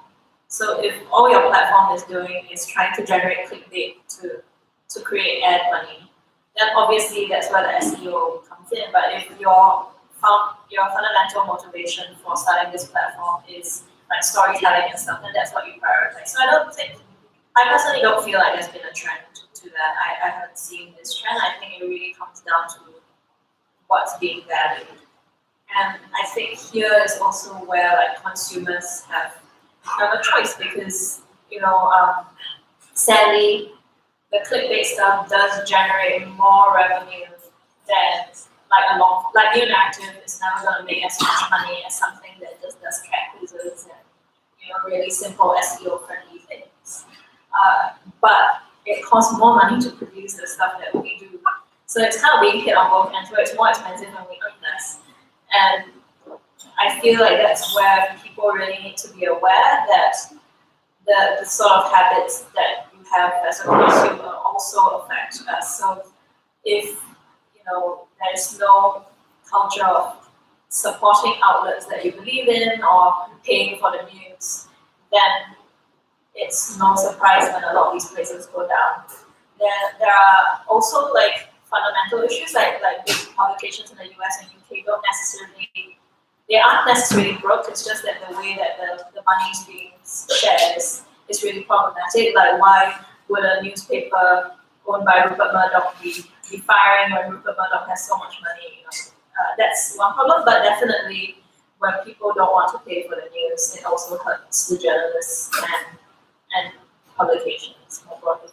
[SPEAKER 4] So if all your platform is doing is trying to generate clickbait to create ad money, then obviously that's where the SEO comes in. But if your fundamental motivation for starting this platform is like storytelling and stuff, then that's what you prioritize. So I personally don't feel like there's been a trend to that. I haven't seen this trend. I think it really comes down to what's being valued. And I think here is also where like consumers have a choice because, sadly, the clickbait stuff does generate more revenue than like new narrative is never going to make as much money as something that just does cat quizzes and really simple SEO friendly things. But it costs more money to produce the stuff that we do. So it's kind of being hit on both ends where it's more expensive and we earn less. And I feel like that's where people really need to be aware that the sort of habits that you have as a consumer also affect us. So if there's no culture of supporting outlets that you believe in or paying for the news, then it's no surprise when a lot of these places go down. Then there are also like fundamental issues like big publications in the US and UK they aren't necessarily broke, it's just that the way that the money is being shared is really problematic. Like why would a newspaper owned by Rupert Murdoch be firing when Rupert Murdoch has so much money? That's one problem, but definitely when people don't want to pay for the news, it also hurts the journalists and publications more broadly.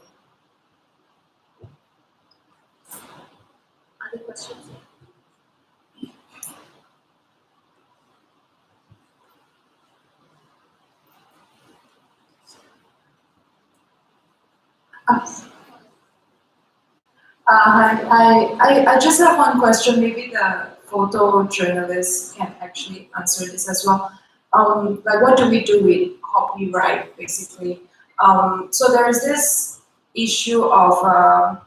[SPEAKER 4] Other questions?
[SPEAKER 12] I just have one question. Maybe the photojournalist can actually answer this as well. Like, what do we do with copyright, basically? So there is this issue of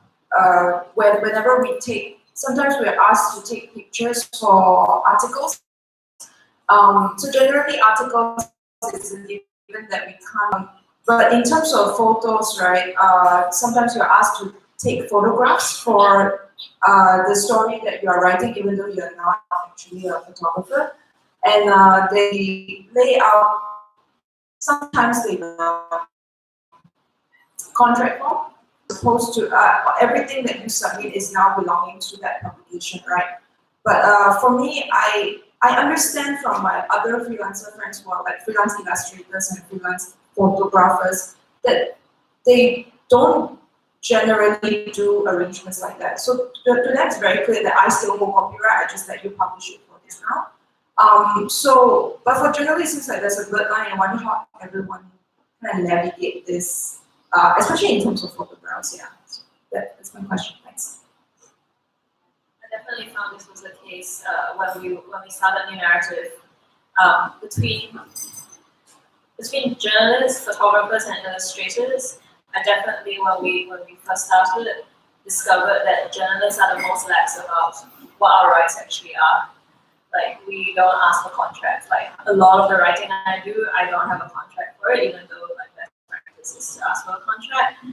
[SPEAKER 12] whenever sometimes we're asked to take pictures for articles. So generally, articles is a given that we can't. But in terms of photos, right? Sometimes you're asked to take photographs for the story that you are writing, even though you're not actually a photographer. And they lay out, sometimes they contract form, supposed to, everything that you submit is now belonging to that publication, right? But for me, I understand from my other freelancer friends who are like freelance illustrators and freelance photographers that they don't generally do arrangements like that. So to them, it's very clear that I still hold copyright. I just let you publish it for this now. But for journalists, it's like there's a blurred line. I wonder how everyone can navigate this, especially in terms of photographs. Yeah, so that's my question. Thanks.
[SPEAKER 3] I definitely found this was the case when we started New Narrative. Between journalists, photographers, and illustrators, I definitely when we first started discovered that journalists are the most lax about what our rights actually are. Like we don't ask for contracts. Like a lot of the writing I do, I don't have a contract for it, even though like best practice is to ask for a contract.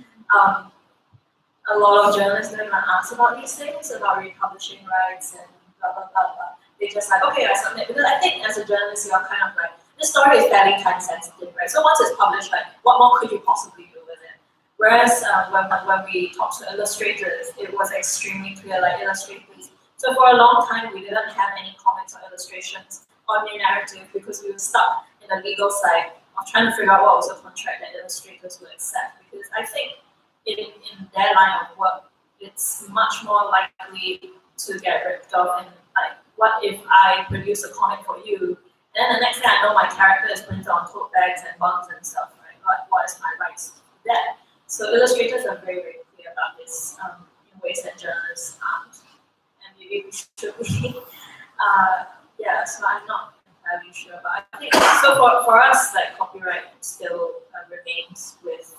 [SPEAKER 3] A lot of journalists don't even ask about these things, about republishing rights and blah blah blah blah. They just like, okay, I submit, because I think as a journalist you're kind of like, this story is fairly time sensitive, right? So once it's published, like what more could you possibly do with it? Whereas when we talked to illustrators, it was extremely clear, like illustrators. So for a long time we didn't have any comics or illustrations on New Narrative because we were stuck in the legal side of trying to figure out what was a contract that illustrators would accept. Because I think in their line of work, it's much more likely to get ripped off. And like, what if I produce a comic for you, and then the next thing I know, my character is printed on tote bags and buns and stuff, right? What is my rights to that? So illustrators are very, very clear about this in ways that journalists aren't, and maybe we should be. Yeah, so I'm not entirely sure, but I think so. For us, like copyright still remains with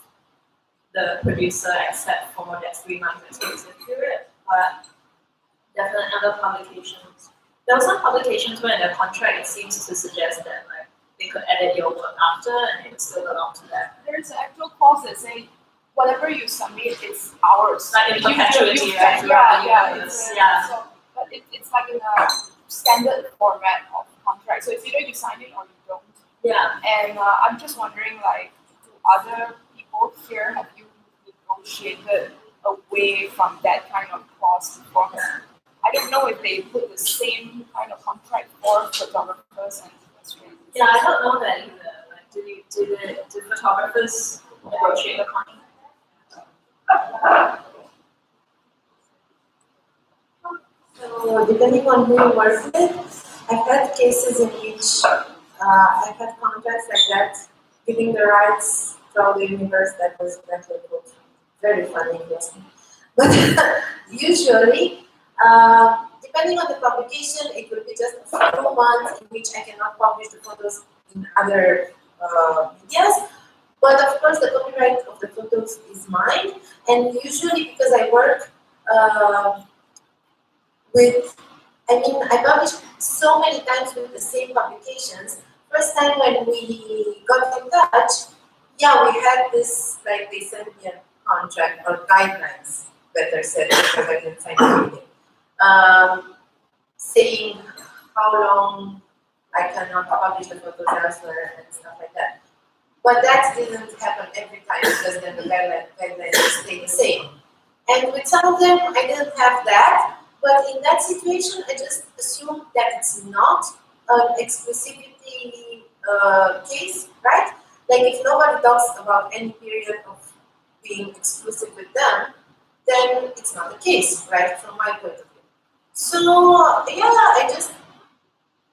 [SPEAKER 3] the producer, except for that 3 month exclusive period. But definitely other publications. There were some publications where in their contract it seems to suggest that like they could edit your work after and it would still belong to them.
[SPEAKER 12] There's an actual clause that says whatever you submit is ours.
[SPEAKER 3] Like in perpetuity, right?
[SPEAKER 12] So, but it's like in a standard format of contract. So it's either you sign it or you don't.
[SPEAKER 3] Yeah.
[SPEAKER 12] And I'm just wondering, like, do other people here, have you negotiated away from that kind of clause beforehand? I don't know if they put the same kind of contract for photographers and illustrators.
[SPEAKER 3] Yeah, I don't know that either. Like, do photographers negotiate a contract?
[SPEAKER 5] So depending on who you work with, I've had cases in which I've had contracts like that, giving the rights from the universe that was very funny, yes. But usually, depending on the publication, it will be just a few months in which I cannot publish the photos in other medias. But of course, the copyright of the photos is mine, and usually because I work I published so many times with the same publications. First time when we got in touch, yeah, we had this, like they sent me a contract or guidelines, better said, because I didn't sign anything, saying how long I cannot publish the photos elsewhere and stuff like that. But that didn't happen every time because then the guidelines stay the same. And with some of them, I didn't have that. But in that situation, I just assume that it's not an exclusivity case, right? Like if nobody talks about any period of being exclusive with them, then it's not the case, right? From my point of view. So yeah, I just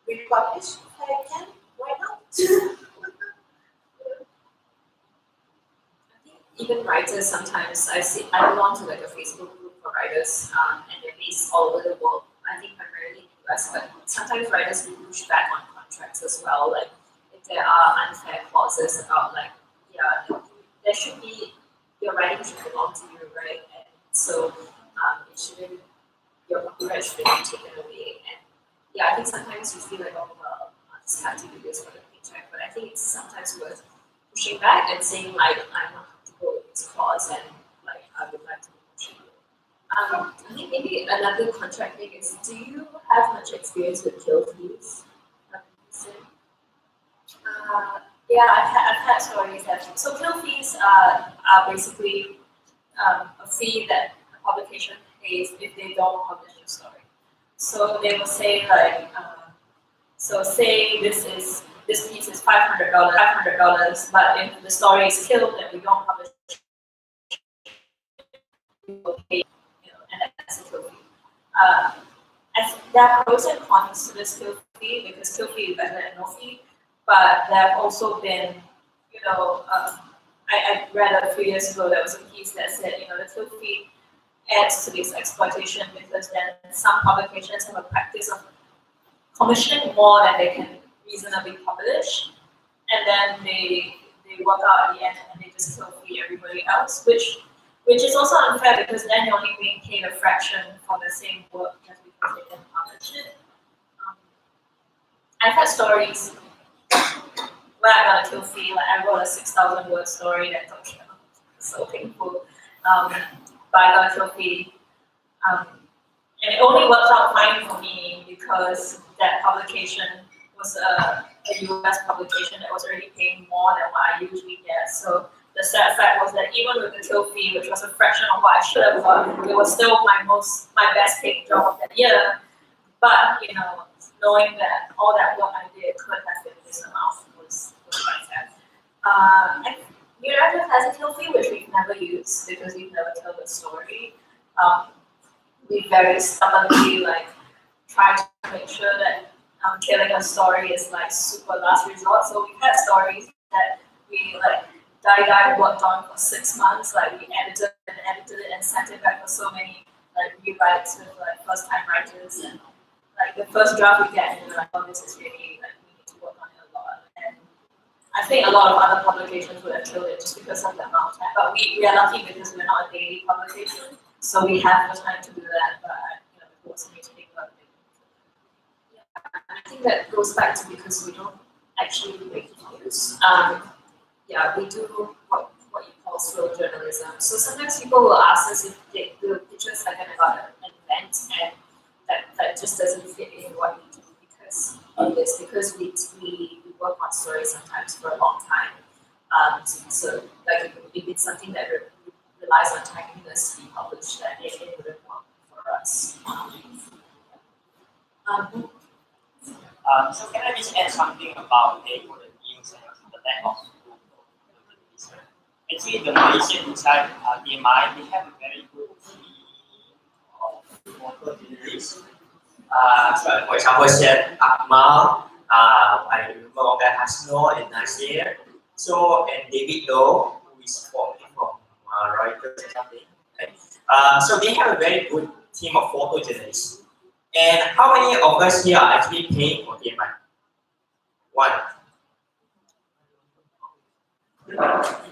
[SPEAKER 5] republish if I can. Why not?
[SPEAKER 4] Even writers sometimes, I belong to like a Facebook group for writers, and they're based all over the world. I think primarily in the US, but sometimes writers will push back on contracts as well. Like if there are unfair clauses about like, yeah, there should be, your writing should belong to you, right? And so it shouldn't, your copyright shouldn't be taken away. And yeah, I think sometimes you feel like, oh well, I just have to do this for the paycheck. But I think it's sometimes worth pushing back and saying like, I'm not with this clause and like I would like to negotiate. I think maybe another contract thing is, do you have much experience with kill fees?
[SPEAKER 3] Yeah, I've had stories that, so kill fees are basically a fee that a publication pays if they don't publish your story. So they will say like, so say this piece is $500, but if the story is killed and we don't publish, we will pay, and that's a kill fee. There are pros and cons to this kill fee because kill fee is better than no fee, but there have also been, I read a few years ago there was a piece that said, the kill fee adds to this exploitation because then some publications have a practice of commissioning more than they can reasonably publish, and then they work out at the end and they just kill fee everybody else, which is also unfair because then you're only being paid a fraction for the same work just because they can publish it. I've had stories where I got a kill fee, like I wrote a 6,000 word story that took so painful, but I got a kill fee. And it only worked out fine for me because that publication was a US publication that was already paying more than what I usually get. So the sad fact was that even with the kill fee, which was a fraction of what I should have got, it was still my best paid job of that year. But knowing that all that work I did could have been this amount was quite sad. Naratif has a kill fee, which we've never used because we've never told the story. We very stubbornly try to make sure that killing a story is super last resort. So we've had stories that we die worked on for 6 months. We edited it and sent it back for so many rewrites with first time writers, and the first draft we get and we're like, oh, this is really we need to work on it a lot. And I think a lot of other publications would have killed it just because of the amount of time. But we are lucky because we're not a daily publication, so we have the time to do that. But it was me to take about it.
[SPEAKER 4] Yeah, I think that goes back to because we don't actually make news. We do what you call slow journalism. So sometimes people will ask us if the pictures are going about an event and that just doesn't fit in what we do because of this, because we work on stories sometimes for a long time. So if it's something that relies on timeliness to be published, then it wouldn't work for us.
[SPEAKER 9] So can I just add something about paying for the news and the lack of actually, the Malaysian inside DMI, they have a very good team of photojournalists. So for example, Chef Akmal, I remember one guy Hasno and Nasir, and David Low, who is from Reuters or something. Right? So they have a very good team of photojournalists. And how many of us here are actually paying for DMI? One.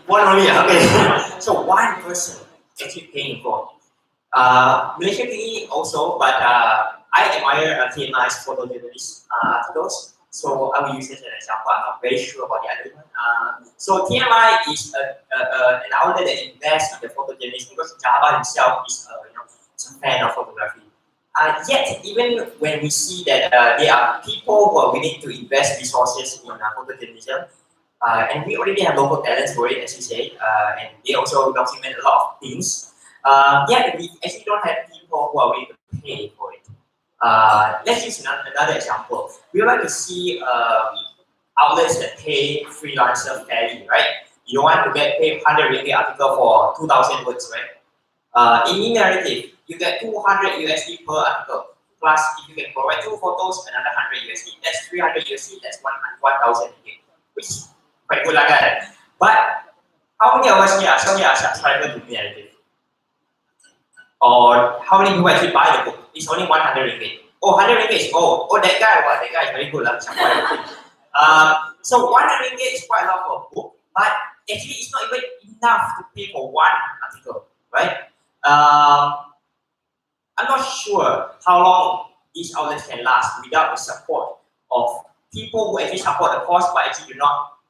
[SPEAKER 9] One only, okay. So one person actually paying for. Malaysia PE also, but I admire TMI's photojournalist articles, so I will use it as an example. I'm not very sure about the other one. So TMI is an outlet that invests in the photojournalist because Java himself is a fan of photography. Yet, even when we see that there are people who are willing to invest resources in photojournalism, and we already have local talents for it, as you said, and they also document a lot of things. Yet we actually don't have people who are willing to pay for it. Let's use another example. We would like to see outlets that pay freelancer fairly, right? You don't want to get paid 100 ringgit article for 2,000 words, right? In Naratif, you get 200 USD per article. Plus, if you can provide 2 photos, another 100 USD. That's 300 USD. That's 1,000 ringgit, which is quite good, right? But how many of us here are subscribers to Naratif? Or how many people actually buy the book? It's only 100 ringgit. Oh, 100 ringgit. Oh, that guy is very good. So 100 ringgit is quite a lot for a book, but actually it's not even enough to pay for one article, right? I'm not sure how long these outlets can last without the support of people who actually support the cause, but actually do not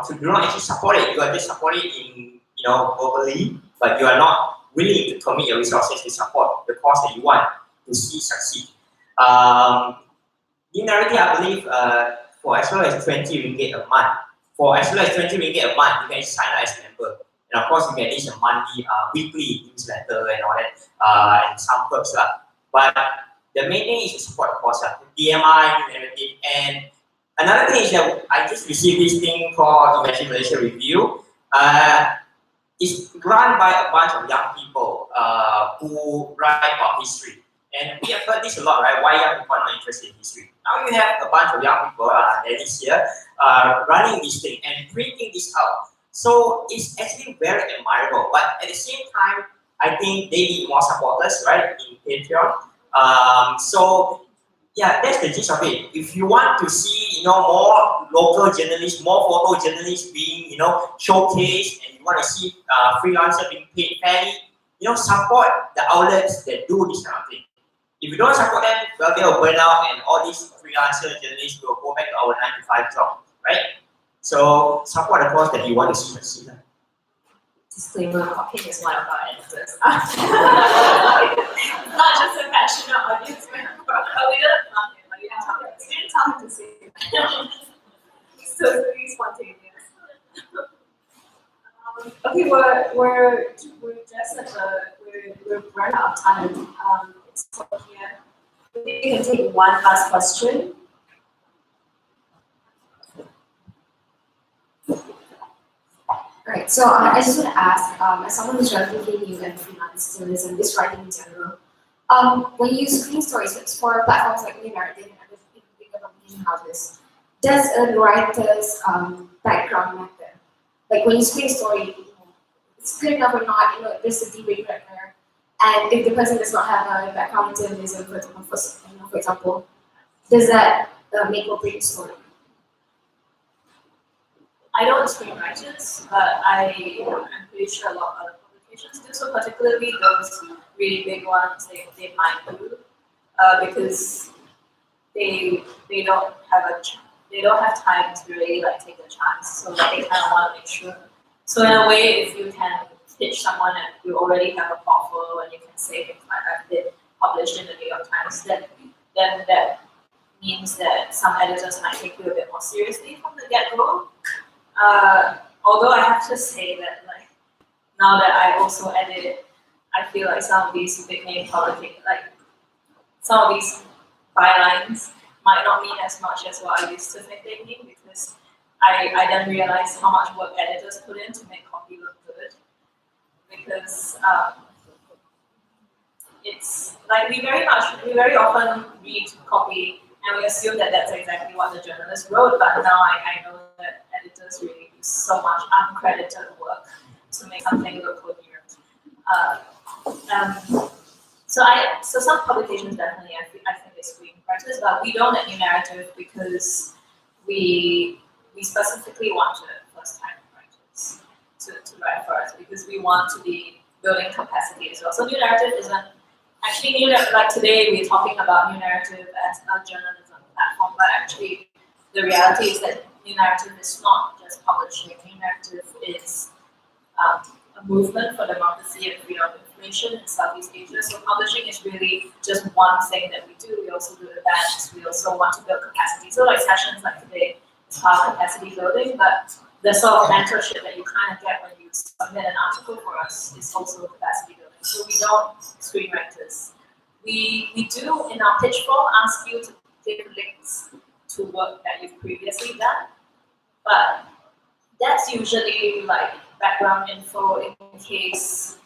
[SPEAKER 9] actually support it. You are just supporting in, verbally, but you are not willing to commit your resources to support the cause that you want to see succeed. In Naratif, I believe for as low as 20 ringgit a month, you can sign up as a member. And of course, you get at least a monthly, weekly newsletter and all that, and some perks. But
[SPEAKER 13] the main thing is to support the course, DMI, Naratif, and another thing is that I just received this thing called Imagine Malaysia Review. It's run by a bunch of young people who write about history. And we have heard this a lot, right? Why young people are not interested in history? Now you have a bunch of young people, this year, running this thing and printing this out. So it's actually very admirable. But at the same time, I think they need more supporters, right, in Patreon. So yeah, that's the gist of it. If you want to see, more local journalists, more photojournalists being, showcased, and you want to see freelancer being paid fairly, support the outlets that do this kind of thing. If you don't support them, well, they will burn out, and all these freelancer journalists will go back to our 9-to-5 job, right? So support the cause that you want to see.
[SPEAKER 4] Disclaimer, copying is one of our editors. Not just a passionate audience member.
[SPEAKER 3] But we didn't talk him, like, we didn't tell him to say it.
[SPEAKER 4] So really spontaneous. Okay, we're just at we're run out of time. So here, we can take one last question.
[SPEAKER 12] Right, so I just want to ask, as someone who's relatively new in freelance journalism, this writing in general, when you use screen stories for platforms like Naratif and other bigger publishing houses, does a writer's background matter? Like when you screen story, it's good enough or not, there's a debate right there. And if the person does not have a background in journalism, for example, does that make or break the story?
[SPEAKER 3] I don't screen writers, but I'm pretty sure a lot of other publications do. So particularly those really big ones, they might do, because they don't have time to really take a chance. So they kind of want to make sure. So in a way, if you can pitch someone and you already have a portfolio and you can say things like I've been published in the New York Times, then that means that some editors might take you a bit more seriously from the get-go. Although I have to say that now that I also edit, I feel like some of these big name politics, some of these bylines might not mean as much as what I used to think they mean, because I then realized how much work editors put in to make copy look good. Because it's we very often read copy and we assume that that's exactly what the journalist wrote, but now I know that editors really do so much uncredited work to make something look coherent. So some publications definitely I think they screen writers, but we don't at New Naratif because we specifically wanted first-time writers to write for us, because we want to be building capacity as well. So New Naratif isn't actually today we're talking about New Naratif as a journalism platform, but actually the reality is that New Naratif is not just publishing. New Naratif is a movement for democracy and freedom of information in Southeast Asia. So publishing is really just one thing that we do. We also do events. We also want to build capacity. So sessions like today is part of capacity building, but the sort of mentorship that you kind of get when you submit an article for us is also capacity building. So we don't screen writers. We do in our pitch form ask you to give links to work that you've previously done, but that's usually background info in case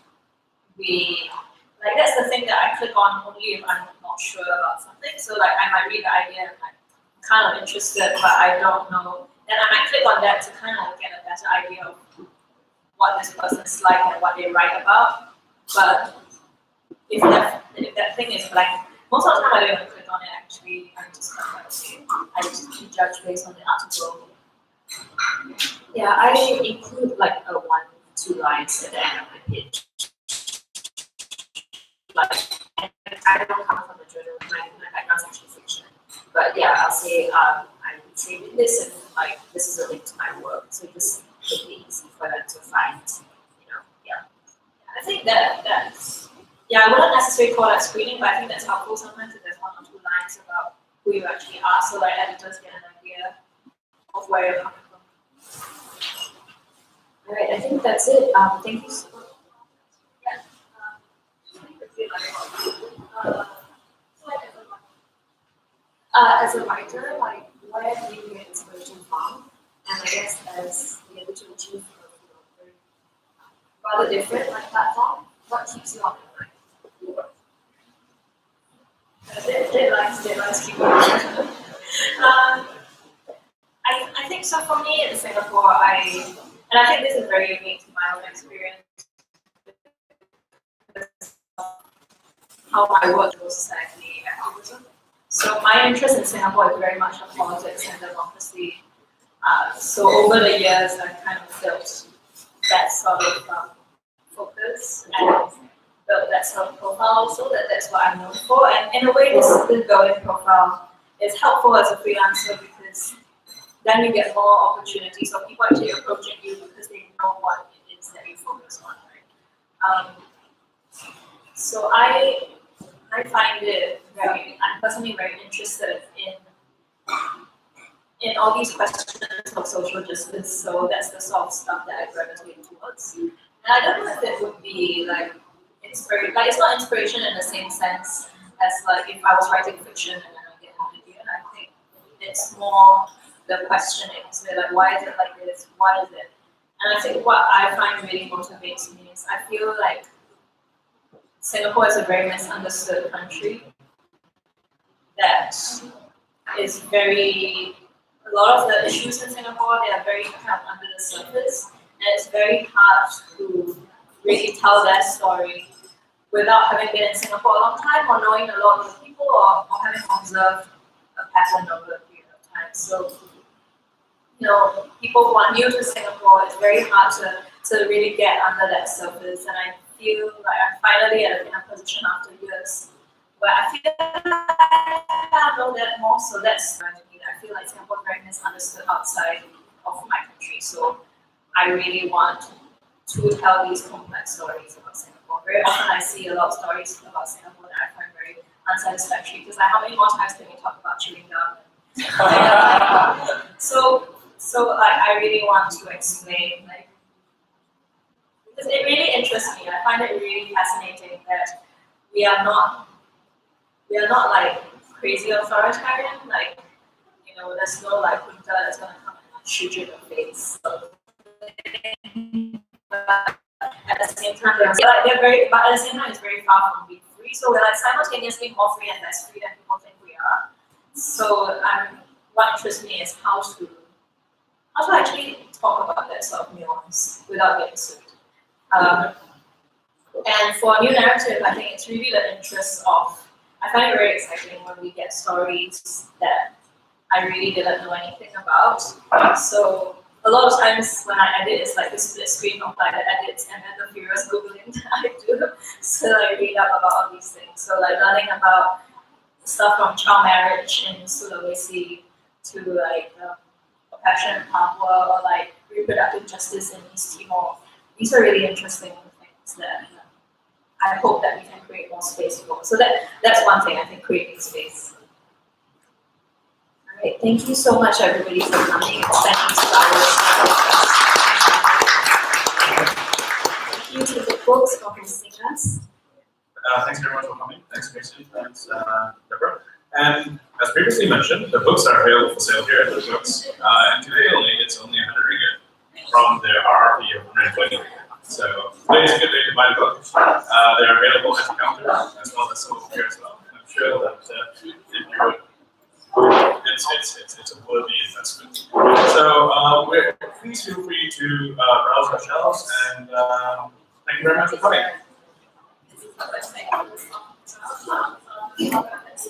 [SPEAKER 3] that's the thing that I click on only if I'm not sure about something. So I might read the idea and I'm kind of interested, but I don't know. Then I might click on that to kind of get a better idea of what this person's like and what they write about. But if that thing is blank, most of the time I don't even click on it actually. I'm just I just judge based on the article.
[SPEAKER 4] Yeah, I include a 1-2 lines at the end of the pitch. I don't come from a journal, my background's actually fiction. But yeah, I'll say I would say this and this is a link to my work. So just make it easy for them to find, yeah.
[SPEAKER 3] I think that's I wouldn't necessarily call that screening, but I think that's helpful sometimes if there's 1 or 2 lines about who you actually are, so editors get an idea of where you're coming from.
[SPEAKER 4] All right, I think that's it. Thank you so much.
[SPEAKER 3] Yeah.
[SPEAKER 4] As a writer, like where do you get inspiration from? And I guess as the individual chief of very rather different like platform, what keeps you up at night? Deadlines keep going. I think so. For me in Singapore, and I think this is very unique to my own experience. How my work goes society activism. So my interest in Singapore is very much on politics and democracy. So over the years, I've kind of built that sort of focus and built that sort of profile also. That's what I'm known for. And in a way, this building profile is helpful as a freelancer because then you get more opportunities. So people actually approaching you because they know what it is that you focus on, right? So I find it I'm personally very interested in all these questions of social justice. So that's the sort of stuff that I gravitate towards. And I don't know if it would be like inspiration, like it's not inspiration in the same sense as like if I was writing fiction and then I get an idea. I think it's more the questioning. So like, why is it like this? What is it? And I think what I find really motivates me is I feel like Singapore is a very misunderstood country that is a lot of the issues in Singapore, they are very kind of under the surface, and it's very hard to really tell that story without having been in Singapore a long time or knowing a lot of the people or having observed a pattern over a period of time. So, people who are new to Singapore, it's very hard to really get under that surface, and I feel like I'm finally in a position after years where I feel like I know that more, so that's I feel like Singapore is very misunderstood outside of my country, so I really want to tell these complex stories about Singapore. Very often I see a lot of stories about Singapore that I find very unsatisfactory because how many more times can we talk about chewing gum? So like I really want to explain because it really interests me. I find it really fascinating that we are not like crazy authoritarian. There's no like junta that's gonna come and shoot you in the face. But at the same time, but at the same time, it's very far from being free. So we're like simultaneously more free and less free than people think we are. So what interests me is how to actually talk about that sort of nuance without getting sued. And for a new narrative, I think it's really the interest of, I find it very exciting when we get stories that I really didn't know anything about. So a lot of times when I edit, it's like this split screen of like the edits and then the furious Googling that I do. So I read up about all these things. So like learning about stuff from child marriage in Sulawesi to like oppression in Papua or like reproductive justice in East Timor. These are really interesting things that I hope that we can create more space for. So that's one thing, I think, creating space. All right, thank you so much, everybody, for coming and spending 2 hours. Thank you to the folks for hosting us.
[SPEAKER 2] Thanks very much for coming. Thanks, Macy. Thanks, Deborah. And as previously mentioned, the books are available for sale here at the books. And today it's only 100 ringgit from their RRP of 120. So today is a good day to buy the book. They're available at the counter as well as some over here as well. I'm sure that if you would, it's a worthy investment. So please feel free to browse our shelves, and thank you very much for coming.
[SPEAKER 6] Yes.